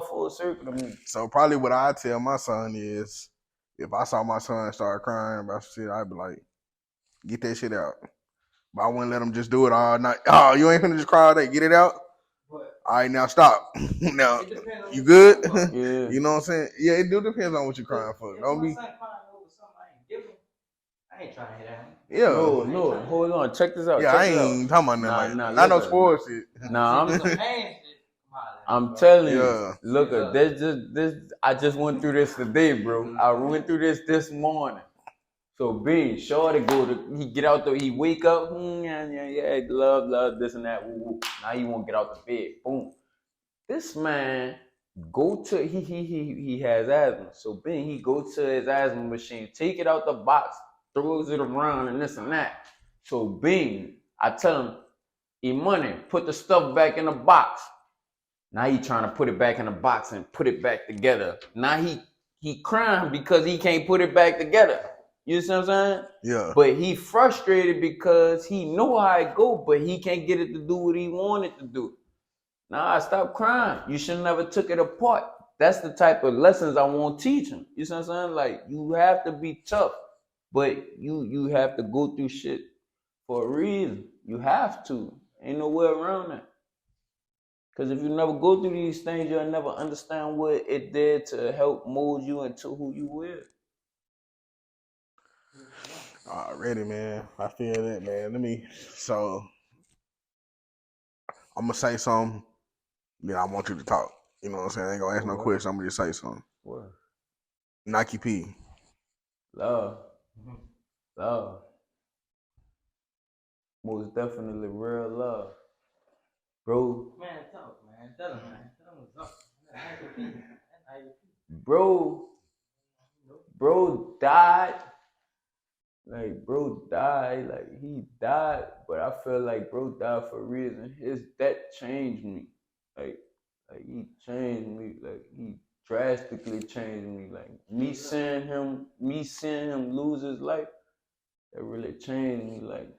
Speaker 6: full circle to me.
Speaker 5: So probably what I tell my son is, if I saw my son start crying about shit, I'd be like, get that shit out. But I wouldn't let him just do it all night. Oh, you ain't finna just cry all day. Get it out. All right, now stop. Now, you good?
Speaker 6: Yeah.
Speaker 5: You know what I'm saying? Yeah, it do depends on what you're crying for. Don't be.
Speaker 7: I ain't trying to hit that.
Speaker 5: Yeah.
Speaker 6: No, hold on. Check this out.
Speaker 5: Yeah,
Speaker 6: check
Speaker 5: I
Speaker 6: this out.
Speaker 5: ain't talking about nothing
Speaker 6: Nah,
Speaker 5: like that. Not no
Speaker 6: listen.
Speaker 5: spoiled shit.
Speaker 6: Nah, I'm telling you.
Speaker 5: Yeah.
Speaker 6: Look, this. I just went through this today, bro. I went through this morning. So Shorty he get out he wake up, yeah, love, this and that. Woo. Now he won't get out the bed. Boom. This man he has asthma. So he go to his asthma machine, take it out the box, throws it around and this and that. So I tell him, E-Money, put the stuff back in the box. Now he trying to put it back in the box and put it back together. Now he crying because he can't put it back together. You see what I'm saying?
Speaker 5: Yeah.
Speaker 6: But he frustrated because he know how it go, but he can't get it to do what he wanted to do. Nah, stop crying. You should never took it apart. That's the type of lessons I want to teach him. You see what I'm saying? Like, you have to be tough, but you have to go through shit for a reason. You have to. Ain't no way around that. Because if you never go through these things, you'll never understand what it did to help mold you into who you were.
Speaker 5: Already, man. I feel that, man. So I'm gonna say something. Then I want you to talk. You know what I'm saying? I ain't gonna ask no question. I'm gonna just say something.
Speaker 6: What?
Speaker 5: Nike P.
Speaker 6: Love. Most definitely real love. Bro.
Speaker 7: Man, talk, man. Tell him what's up.
Speaker 6: Bro died like bro died, like he died, but I feel like bro died for a reason. His death changed me. Like he changed me, like he drastically changed me. Like me seeing him lose his life, that really changed me. Like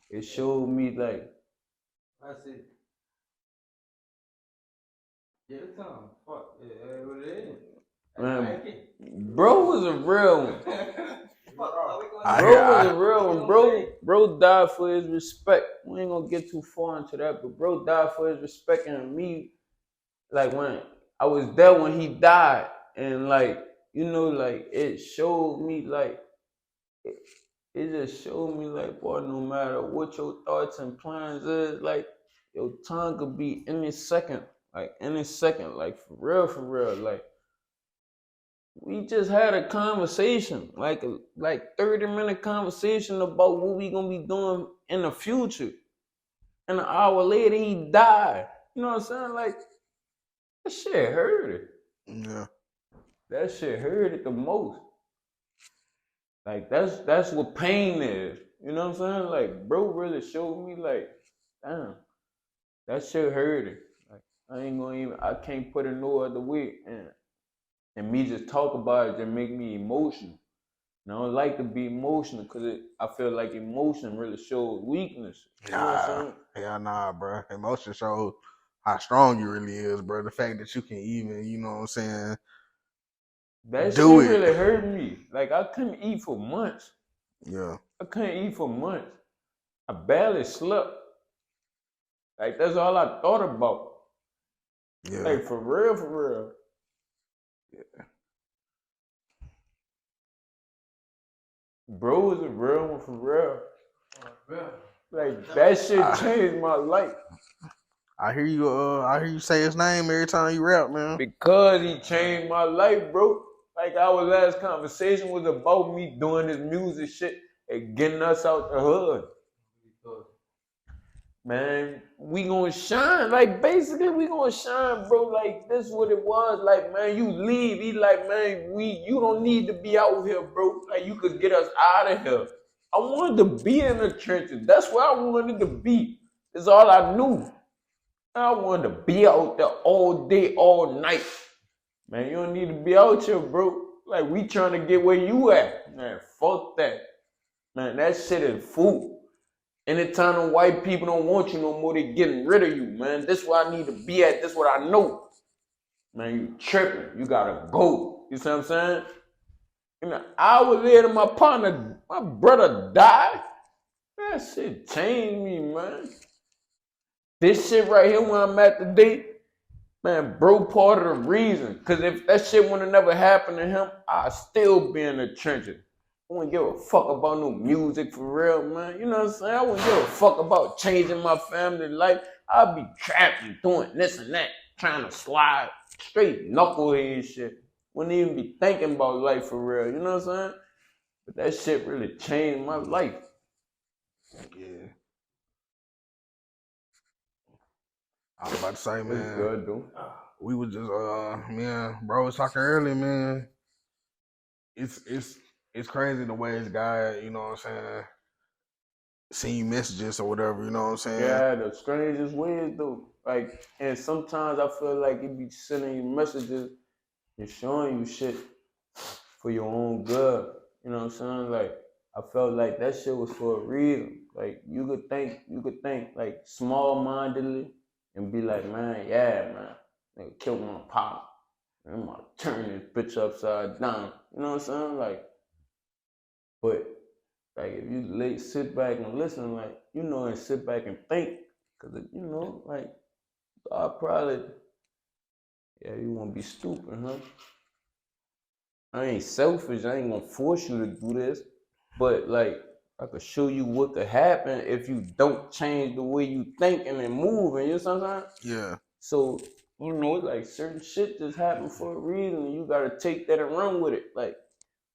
Speaker 6: it showed me like
Speaker 7: That's it. Yeah, it's on. Fuck. Yeah, what it is.
Speaker 6: man, bro was a real one.
Speaker 5: I
Speaker 6: Bro was a real one. Bro died for his respect. We ain't gonna get too far into that, but bro died for his respect. And me, like when I was there when he died, and like you know, like it showed me like it just showed me like, boy, no matter what your thoughts and plans is, like your time could be any second, like for real, like. We just had a conversation, like a 30-minute conversation about what we gonna be doing in the future. And an hour later he died. You know what I'm saying? Like that shit hurt it.
Speaker 5: Yeah.
Speaker 6: That shit hurt it the most. Like that's what pain is. You know what I'm saying? Like bro really showed me like, damn, that shit hurt it. Like I can't put it no other way. And me just talk about it just make me emotional. And I don't like to be emotional because I feel like emotion really shows weakness. You know what I'm saying?
Speaker 5: Yeah, nah, bro. Emotion shows how strong you really is, bro. The fact that you can even, you know what I'm saying,
Speaker 6: That
Speaker 5: do
Speaker 6: shit
Speaker 5: it.
Speaker 6: really hurt me. Like I couldn't eat for months.
Speaker 5: Yeah.
Speaker 6: I couldn't eat for months. I barely slept. Like that's all I thought about.
Speaker 5: Yeah.
Speaker 6: Like for real.
Speaker 5: Yeah.
Speaker 6: Bro was a real one for real. Like that shit changed my life.
Speaker 5: I hear you say his name every time you rap, man.
Speaker 6: Because he changed my life, bro. Like our last conversation was about me doing this music shit and getting us out the hood. Man, we gonna shine. Like basically we gonna shine, bro. Like this what it was. Like, man, you leave. He like, man, you don't need to be out here, bro. Like you could get us out of here. I wanted to be in the trenches. That's where I wanted to be. That's all I knew. I wanted to be out there all day, all night. Man, you don't need to be out here, bro. Like, we trying to get where you at. Man, fuck that. Man, that shit is fool. Anytime the white people don't want you no more, they getting rid of you, man. This where I need to be at. This what I know. Man, you tripping. You gotta go. You see what I'm saying? And an hour later, my brother died. That shit changed me, man. This shit right here where I'm at today, man, bro, part of the reason. Because if that shit would have never happened to him, I'd still be in the trenches. I wouldn't give a fuck about no music for real, man. You know what I'm saying? I wouldn't give a fuck about changing my family life. I'd be trapping, doing this and that, trying to slide straight knucklehead shit. Wouldn't even be thinking about life for real. You know what I'm saying? But that shit really changed my life.
Speaker 5: Yeah. I was about to say, man.
Speaker 6: It's good, dude.
Speaker 5: We was just man, bro was talking earlier, man. It's crazy the way this guy, you know what I'm saying, send you messages or whatever, you know what I'm saying?
Speaker 6: Yeah, the strangest ways, though. Like, and sometimes I feel like he be sending you messages and showing you shit for your own good. You know what I'm saying? Like, I felt like that shit was for a reason. Like, you could think like small-mindedly and be like, man, yeah, man, nigga killed my pop. I'm gonna turn this bitch upside down. You know what I'm saying? Like, but like if you sit back and listen, like, you know, and sit back and think, cause you know, like, I probably, yeah, you wanna be stupid, huh? I ain't selfish. I ain't gonna force you to do this, but like, I could show you what could happen if you don't change the way you thinking and moving. You know what I'm saying?
Speaker 5: Yeah.
Speaker 6: So, you know, like certain shit just happen for a reason. And you gotta take that and run with it. Like,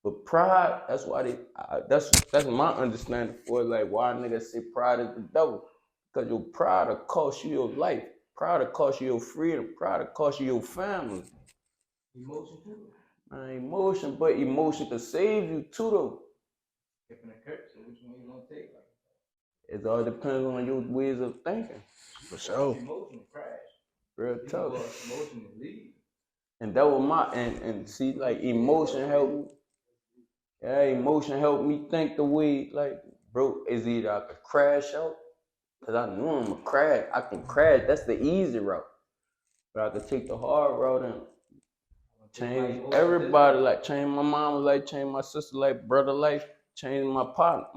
Speaker 6: but pride, that's why that's my understanding for it. Like why niggas say pride is the devil. Because your pride will cost you your life. Pride will cost you your freedom. Pride will cost you your family.
Speaker 7: Emotion too.
Speaker 6: Emotion, but emotion can save you too though.
Speaker 7: Different occurrence. So which one you gonna take? Like,
Speaker 6: It all depends on your ways of thinking.
Speaker 5: For sure.
Speaker 7: emotion crash.
Speaker 6: Real
Speaker 7: You
Speaker 6: tough.
Speaker 7: go off emotion and leave.
Speaker 6: And that was my and see like emotion helped me. Yeah, emotion helped me think the way like, bro, is either I could crash out, cause I knew I'm a crash. I can crash. That's the easy route. But I could take the hard route and change everybody, like change my mom life, change my sister life, brother life, change my partner,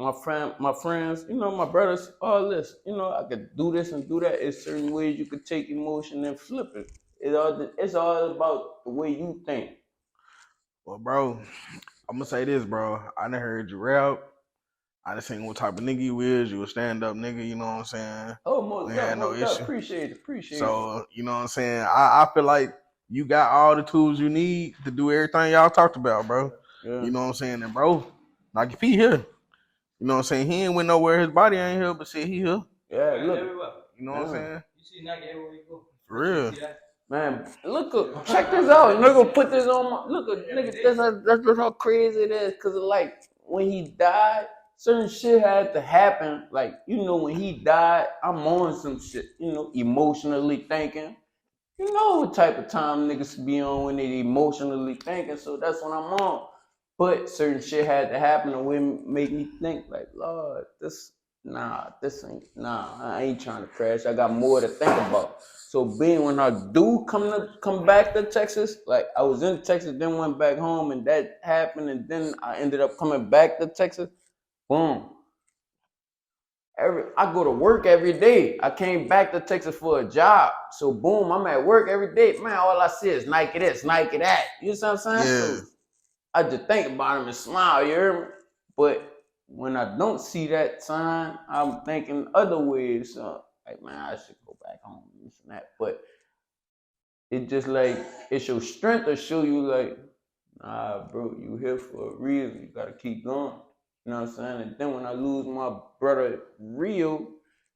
Speaker 6: my friends, you know, my brothers, all this. You know, I could do this and do that. It's certain ways you could take emotion and flip it. It's all about the way you think.
Speaker 5: Well, bro, I'm gonna say this, bro. I done heard you rap. I done seen what type of nigga you is. You a stand up nigga, you know what I'm saying?
Speaker 6: Oh, most
Speaker 5: We had no issue.
Speaker 6: Appreciate it.
Speaker 5: So, you know what I'm saying? I feel like you got all the tools you need to do everything y'all talked about, bro.
Speaker 6: Yeah.
Speaker 5: You know what I'm saying? And bro, like if he here, you know what I'm saying? He ain't went nowhere. His body ain't here, but shit, he here.
Speaker 6: Yeah, look.
Speaker 7: Everywhere.
Speaker 5: You know what I'm saying?
Speaker 7: You see Nike everywhere you go.
Speaker 5: For real.
Speaker 6: Man, look, check this out. Nigga, put this on my, nigga, that's just how crazy it is. Cause like, when he died, certain shit had to happen. Like, you know, when he died, I'm on some shit, you know, emotionally thinking. You know what type of time niggas be on when they emotionally thinking, so that's what I'm on. But certain shit had to happen to make me think, like, Lord, I ain't trying to crash. I got more to think about. So being when I do come back to Texas, like I was in Texas, then went back home, and that happened, and then I ended up coming back to Texas. Boom. I go to work every day. I came back to Texas for a job. So boom, I'm at work every day. Man, all I see is Nike this, Nike that. You know what I'm saying?
Speaker 5: Yeah.
Speaker 6: So I just think about him and smile, you hear me? But when I don't see that sign, I'm thinking other ways. So, like, man, I should go back home and this and that. But it just like, it shows strength or show you like, nah, bro, you here for a reason. You gotta keep going. You know what I'm saying? And then when I lose my brother Rio,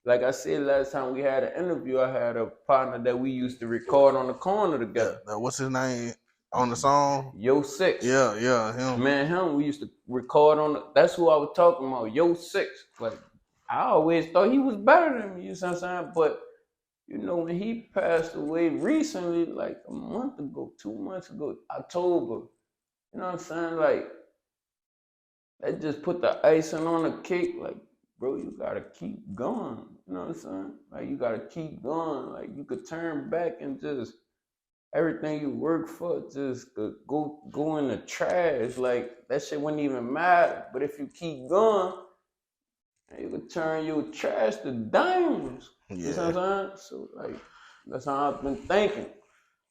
Speaker 6: like I said last time we had an interview, I had a partner that we used to record on the corner together.
Speaker 5: What's his name on the song?
Speaker 6: E6utta.
Speaker 5: Yeah, him.
Speaker 6: Man, we used to record on that's who I was talking about, E6utta. Like, I always thought he was better than me, you know what I'm saying? But, you know, when he passed away recently, like a month ago, 2 months ago, October, you know what I'm saying? Like, that just put the icing on the cake. Like, bro, you gotta keep going. You know what I'm saying? Like, you gotta keep going. Like, you could turn back and just everything you work for just could go in the trash. Like, that shit wouldn't even matter. But if you keep going, you could turn your trash to diamonds.
Speaker 5: Yeah.
Speaker 6: You know what I'm saying? So, like, that's how I've been thinking.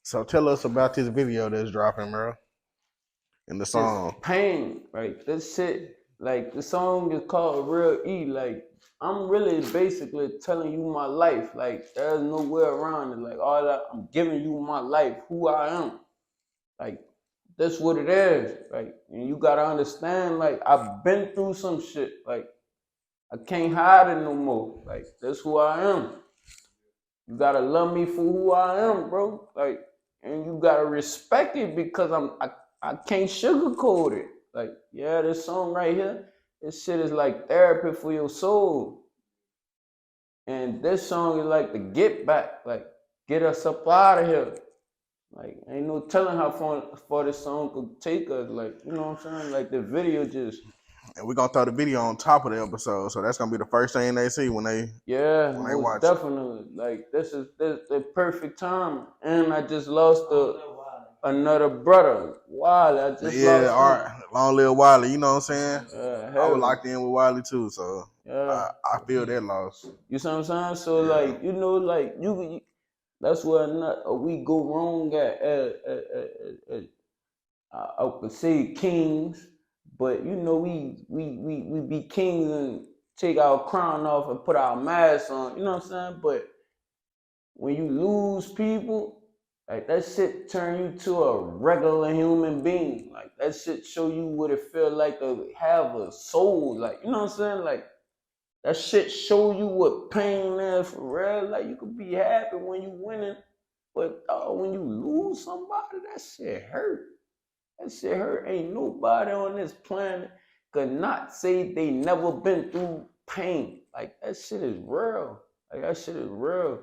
Speaker 5: So tell us about this video that's dropping, bro. In the song.
Speaker 6: It's pain, right? This shit, like the song is called Real E. Like, I'm really basically telling you my life. Like, there's no way around it. Like, I'm giving you my life, who I am. Like, that's what it is. Like, and you gotta understand, like, I've been through some shit. Like, I can't hide it no more. Like, that's who I am. You gotta love me for who I am, bro. Like, and you gotta respect it because I can't sugarcoat it. Like, yeah, this song right here, this shit is like therapy for your soul. And this song is like the get back, like, get us up out of here. Like, ain't no telling how far this song could take us. Like, you know what I'm saying? Like, the video just...
Speaker 5: And we're gonna throw the video on top of the episode, so that's gonna be the first thing they see when they watch.
Speaker 6: Definitely. Like, this is the perfect time. And I just lost another brother, Wiley. I just lost him.
Speaker 5: Long live Wiley. You know what I'm saying? I was
Speaker 6: Heavy.
Speaker 5: locked in with Wiley too, so
Speaker 6: Yeah.
Speaker 5: I feel that loss.
Speaker 6: You see what I'm saying? So like, you know, like you that's where we go wrong at I could say kings, but you know we be kings and take our crown off and put our mask on. You know what I'm saying? But when you lose people, like, that shit turn you to a regular human being. Like, that shit show you what it feel like to have a soul. Like, you know what I'm saying? Like, that shit show you what pain is for real. Like, you could be happy when you winning, but when you lose somebody, that shit hurt. That shit hurt. Ain't nobody on this planet could not say they never been through pain. Like that shit is real. Like that shit is real.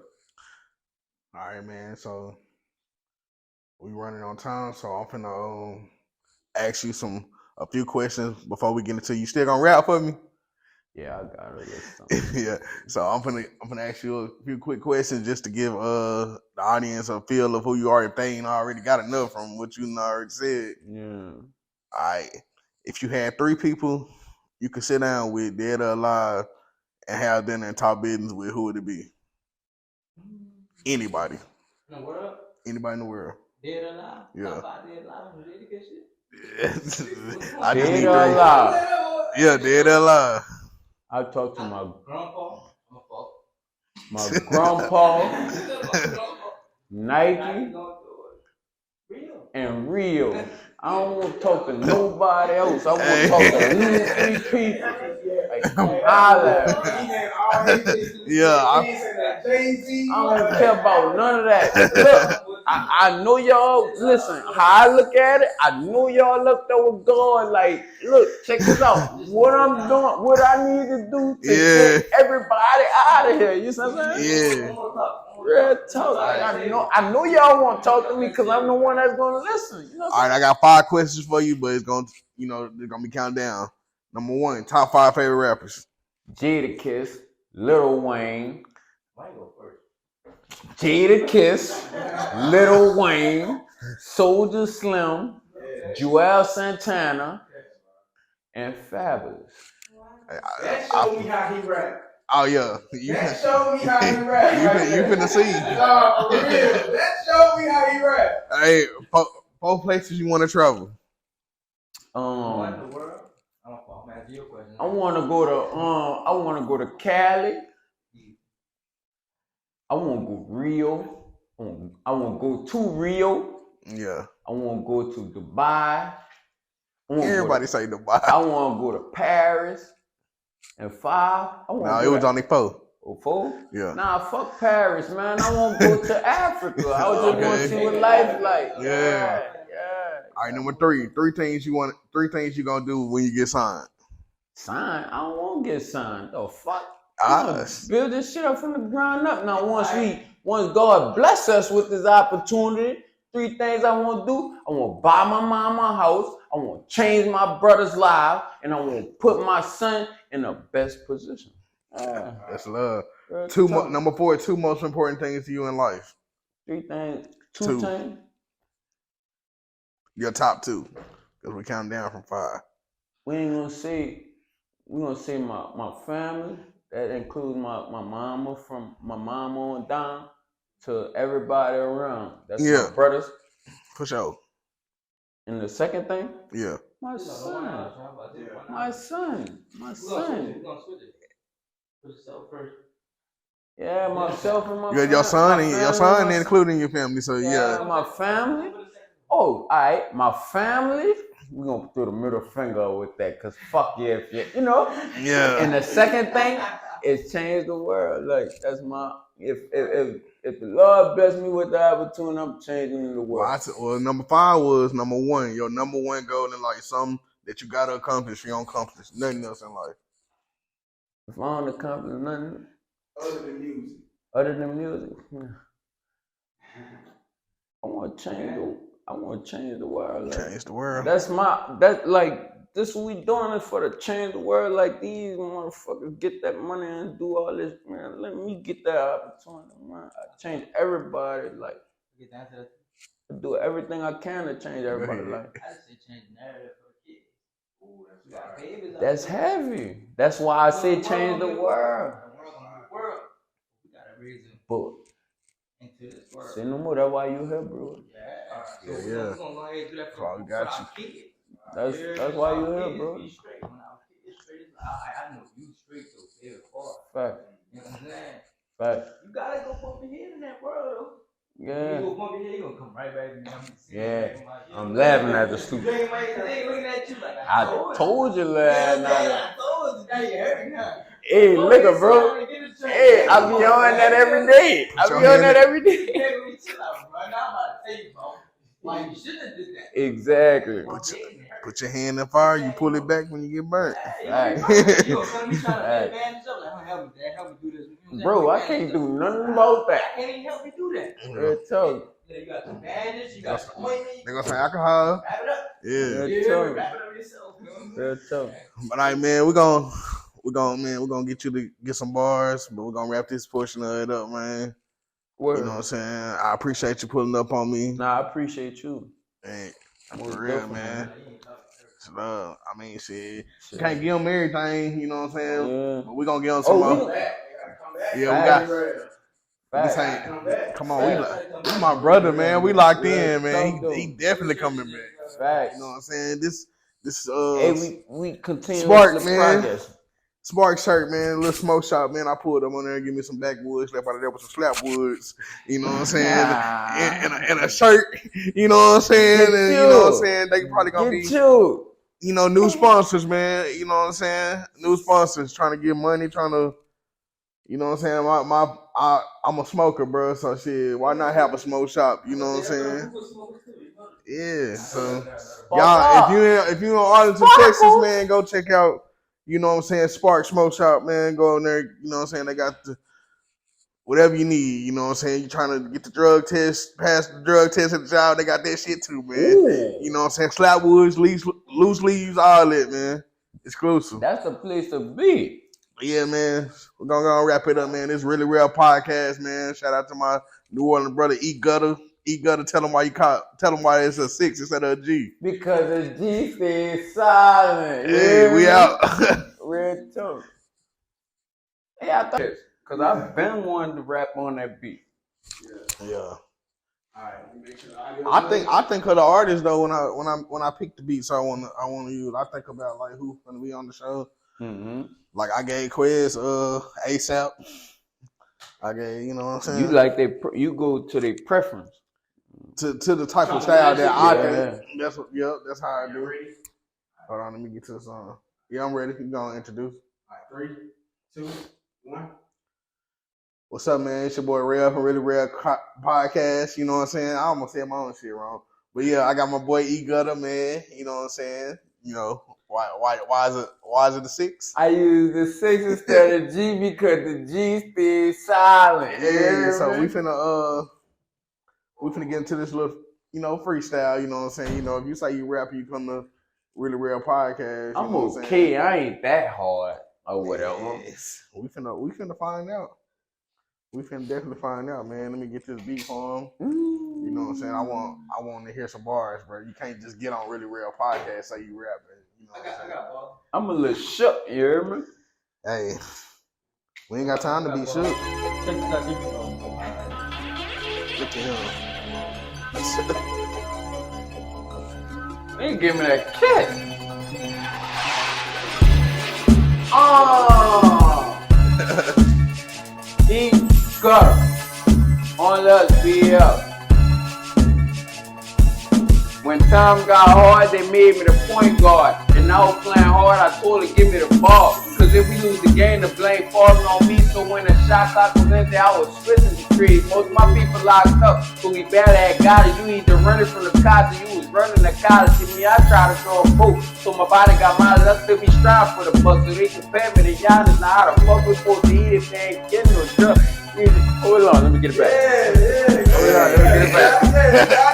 Speaker 5: All right, man. So we running on time, so I'm finna ask you a few questions before we get into. You still gonna rap for me?
Speaker 6: Yeah, I got it.
Speaker 5: Yeah. So I'm gonna ask you a few quick questions just to give the audience a feel of who you are. If they ain't already got enough from what you already said.
Speaker 6: Yeah.
Speaker 5: All right. If you had 3 people you could sit down with, dead or alive, and have dinner and talk business with, who would it be? Anybody.
Speaker 7: In the world?
Speaker 5: Anybody in the world.
Speaker 7: Dead or alive?
Speaker 5: Yeah.
Speaker 7: Top 5 dead or alive? Really good shit?
Speaker 5: I just
Speaker 6: Dead
Speaker 5: need
Speaker 6: or
Speaker 5: 3.
Speaker 6: alive?
Speaker 5: Yeah, dead or alive.
Speaker 6: I talked to my
Speaker 7: grandpa.
Speaker 6: My grandpa, Nike, and Rio. I don't want to talk to nobody else. I want to talk to these 3 people. Like, come holler at me.
Speaker 5: Yeah.
Speaker 6: I don't care about none of that. Look, I know y'all, listen, how I look at it, I know y'all looked over God like, look, check this out. What I'm doing, what I need to do to get everybody out of here. You see what I'm saying?
Speaker 5: Yeah.
Speaker 6: Real talk. I know y'all want to talk to me because I'm the one that's going to listen. You know
Speaker 5: All right, I got 5 questions for you, but it's gonna, they're gonna be counted down. Number 1, top 5 favorite rappers.
Speaker 6: Jadakiss, Lil Wayne. Jadakiss, Lil Wayne, Soulja Slim, Joel Santana, and Fabulous.
Speaker 9: That showed me how he rap.
Speaker 5: Oh yeah,
Speaker 9: That showed me how he rap.
Speaker 5: You finna see.
Speaker 9: Nah, for real. That showed me how he rap.
Speaker 5: Hey, 4 places you want to travel.
Speaker 6: I want to go to Cali. I want to go Rio. I want to go to Rio.
Speaker 5: Yeah.
Speaker 6: I want to go to Dubai.
Speaker 5: Everybody say Dubai.
Speaker 6: I want to go to Paris. And 5.
Speaker 5: No, it was only 4.
Speaker 6: Oh, 4?
Speaker 5: Yeah.
Speaker 6: Nah, fuck Paris, man. I want to go to Africa. I just want to see what life like.
Speaker 5: Yeah. All right, number 3. 3 things you gonna do when you get signed.
Speaker 6: Signed? I don't want to get signed. The fuck?
Speaker 5: Us.
Speaker 6: Build this shit up from the ground up. Now, once God bless us with this opportunity, 3 things I want to do. I want to buy my mama a house. I want to change my brother's life, and I want to put my son in the best position.
Speaker 5: That's love. Number 4, 2 most important things to you in life.
Speaker 6: 3 things. 2
Speaker 5: 2
Speaker 6: things.
Speaker 5: Your top 2, because we count down from 5.
Speaker 6: We ain't gonna say. We gonna say my family. That includes my mama, from my mama on down to everybody around. That's my brothers.
Speaker 5: For sure.
Speaker 6: And the second thing?
Speaker 5: Yeah.
Speaker 6: My son. My son. My son.
Speaker 7: Put yourself first.
Speaker 6: Yeah, myself and my
Speaker 5: You got your son including your family, so yeah.
Speaker 6: My family. Oh, all right. My family. We're going to throw the middle finger with that, because fuck yeah,
Speaker 5: Yeah.
Speaker 6: And the second thing is change the world. Like, that's my, if the Lord bless me with the opportunity, I'm changing the world.
Speaker 5: Well, number 5 was number 1. Your number 1 goal in life, something that you got to accomplish, you don't accomplish nothing else in life.
Speaker 6: If I don't accomplish nothing
Speaker 9: Other than music.
Speaker 6: I want to change the world. Like,
Speaker 5: Change the world.
Speaker 6: This what we doing is for to change the world. Like, these motherfuckers get that money and do all this, man. Let me get that opportunity, man. I change everybody. Like, I do everything I can to change everybody's life.
Speaker 7: I just say change the narrative for the kids.
Speaker 6: That's heavy. That's why I say change the world.
Speaker 7: We gotta raise them
Speaker 6: But
Speaker 7: into this world.
Speaker 6: say no more. That's why you here, bro.
Speaker 7: So we're gonna go ahead and do that for
Speaker 5: All right, got
Speaker 7: our kids.
Speaker 6: That's why you here, bro.
Speaker 7: Be straight. When our kids straight, I know you straight though. They're hard.
Speaker 6: Fact.
Speaker 7: You know what I'm saying?
Speaker 6: Fact.
Speaker 7: You gotta go bump your head in that world though. You
Speaker 6: Yeah.
Speaker 7: go bump your head, you gonna come right back to me.
Speaker 6: I'm laughing at the stupid.
Speaker 7: They looking at you like
Speaker 6: I told you last night.
Speaker 7: I told you. Now you heard me now.
Speaker 6: Hey, look, bro. Hey, I be on that every day.
Speaker 5: Now I'm about
Speaker 7: to tell you, bro. Like, you shouldn't have did that.
Speaker 6: Exactly.
Speaker 7: Bump your head and hurt.
Speaker 5: Put your hand in fire, you pull it back when you get burnt.
Speaker 6: Bro, I can't do nothing about that.
Speaker 9: I can't even help you do that.
Speaker 6: Real talk.
Speaker 9: You got the bandage, you got the ointment.
Speaker 5: They gonna say alcohol.
Speaker 9: Wrap it up.
Speaker 5: Yeah.
Speaker 9: Wrap it up yourself, man.
Speaker 6: Real talk.
Speaker 5: But all right, man, we're gonna get you to get some bars, but we're gonna wrap this portion of it up, man.
Speaker 6: Word.
Speaker 5: You know what I'm saying? I appreciate you pulling up on me.
Speaker 6: Nah, I appreciate you.
Speaker 5: Hey,
Speaker 6: Most
Speaker 5: for real,
Speaker 6: definitely,
Speaker 5: man. So, I mean, shit. Can't give them everything, you know what I'm saying?
Speaker 6: Yeah.
Speaker 5: But we gonna give them some more. Yeah, this ain't. Come on, we my brother, man. We locked in, man. He definitely coming back.
Speaker 6: Facts.
Speaker 5: You know what I'm saying? This
Speaker 6: Hey, we continue
Speaker 5: Spark,
Speaker 6: the
Speaker 5: man.
Speaker 6: progress.
Speaker 5: Spark shirt, man. Little smoke shop, man. I pulled up on there and give me some backwoods. Left out of there with some slap woods. You know what I'm saying? And a shirt. You know what I'm saying? And, you know what I'm saying? They probably gonna be. You know, new sponsors, man. You know what I'm saying? New sponsors trying to get money, trying to, you know what I'm saying? I'm a smoker, bro. So shit, why not have a smoke shop? You know what I'm saying? Yeah. So y'all, if you in Arlington, Texas, man, go check out, you know what I'm saying, Spark Smoke Shop, man. Go in there, you know what I'm saying? They got the whatever you need, you know what I'm saying? You trying to get the drug test, pass the drug test at the job, they got that shit too, man. Ooh. You know what I'm saying? Slap woods, loose leaves, all that, man. Exclusive.
Speaker 6: That's the place to be.
Speaker 5: Yeah, man. We're gonna wrap it up, man. This really real podcast, man. Shout out to my New Orleans brother, E6utta. E6utta, tell him why it's a 6 instead of a G.
Speaker 6: Because the G stays silent.
Speaker 5: Hey, we out.
Speaker 6: Real talk. Hey, I thought this. Because I've been wanting to rap on that beat.
Speaker 5: Yeah.
Speaker 9: All right, make sure
Speaker 5: I think of the artist though when I pick the beats I want to use. I think about like who's gonna be on the show.
Speaker 6: Mm-hmm.
Speaker 5: Like I gave Quiz ASAP. I gave, you know what I'm saying.
Speaker 6: You like you go to their preference.
Speaker 5: To the type of style that I think. That's what. Yep, that's how I do. Hold on, let me get to the song. Yeah, I'm ready. You gonna introduce?
Speaker 9: All right, 3, 2, 1.
Speaker 5: What's up, man? It's your boy Real from Really Real Podcast. You know what I'm saying? I almost said my own shit wrong, but yeah, I got my boy E6utta, man. You know what I'm saying? You know why is it the 6?
Speaker 6: I use the 6 instead of G because the G stays silent.
Speaker 5: Yeah, so we finna get into this little, you know, freestyle. You know what I'm saying? You know, if you say you rap, you come to Really Real Podcast.
Speaker 6: I'm okay. I ain't that hard or whatever.
Speaker 5: Yes. We finna find out. We finna definitely find out, man. Let me get this beat for him. You know what I'm saying? I want to hear some bars, bro. You can't just get on Really Real Podcast say you rapping. You know what I'm saying?
Speaker 6: I'm a little shook, you hear me?
Speaker 5: Hey, we ain't got time to be shook. Look at him.
Speaker 6: They give me that kick. Oh! E6utta. On us, be up. When time got hard, they made me the point guard. And I was playing hard, I told her, give me the ball. Cause if we lose the game, the blame falling on me. So when the shot clock was empty, I was switching the trees. Most of my people locked up, so we better had got it. You either running from the cops or you was running the college. See me, I try to throw a boat. So my body got miles, I still be striving for the buck. So they compare me to Giannis. Now how the fuck we supposed to eat if they ain't getting no drug? Hold on, let me get it back. Hold on, let me get it back.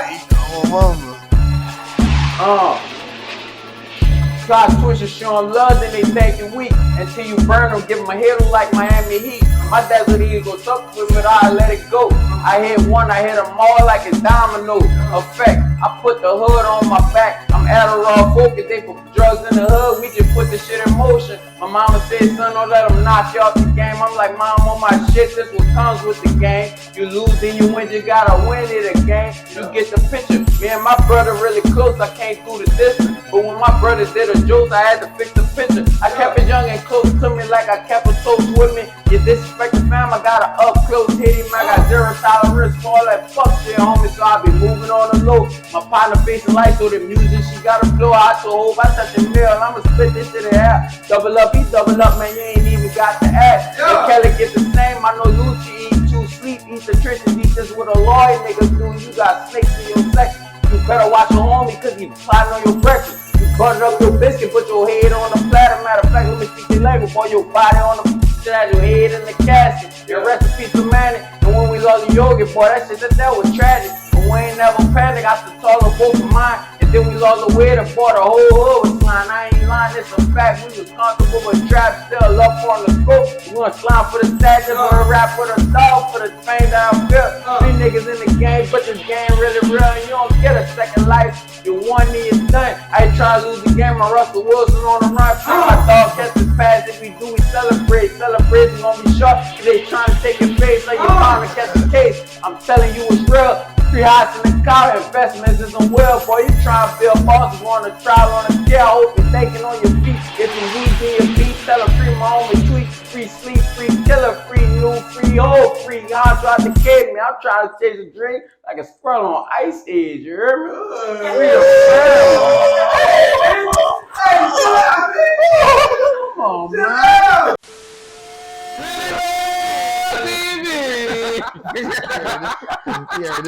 Speaker 6: Try twisters, show them love, then they think you weak. Until you burn them, give them a halo like Miami Heat. My dad's what he go tough with me, I let it go. I hit one, I hit them all like a domino effect. I put the hood on my back. I'm Adderall focused, they put drugs in the hood, we just put the shit in motion. My mama said, son, don't let them knock you off the game. I'm like, mom, on my shit, this what comes with the game. You lose, then you win, you gotta win it again. You get the picture. Me and my brother really close, I can't do the distance. But when my brother did a joke, I had to fix the picture. I kept it young and close to me like I kept a toast with me. You disrespect the fam, I gotta up close hit him. I got 0 tolerance for all that fuck shit, homie. So I be moving on the low. My partner facing light, so the music she gotta flow. I so hope I touch the mill, I'ma split this shit in half. Double up, he double up, man, you ain't even got to act. And Kelly get the same, I know Lucci eat 2 sleep, eat the trenches, eat this with a lawyer niggas do. You got snakes in your section. You better watch your homie, cause he plotting on your breakfast. You Butter up your biscuit, put your head on the platter. Matter of fact, let me speak your language, boy, your body on the shit, your head in the casket. Your recipe to manic. And when we lost the yogi, boy, that was tragic. But we ain't never panic, I stood taller both of mine. And then we lost the way to boy, the whole hood was flying. I ain't lying, it's a fact. We was comfortable with trap, still up on the scope. We gonna slime for the sadness, for the rap, for the dog, for the pain that I feel. Three niggas in the game, but this game really real. And you don't get a second life. You one knee is done. I ain't trying to lose the game. My Russell Wilson on the run. My dog catch the pass. If we do, we celebrate. Celebration gonna be short. They trying to take your face like you're bound to catch the case. I'm telling you it's real. 3 hots in the car, investments in some well, boy. You trying to feel boss, you want to travel on a scale. I hope you're thinking on your feet. If you weed in your beat, tell them free my homie tweet. Free sleep, free killer, free new, free old, free God try to kid me. I'm trying to chase a dream like a squirrel on ice age, you hear me? Come on, man.
Speaker 5: Yeah,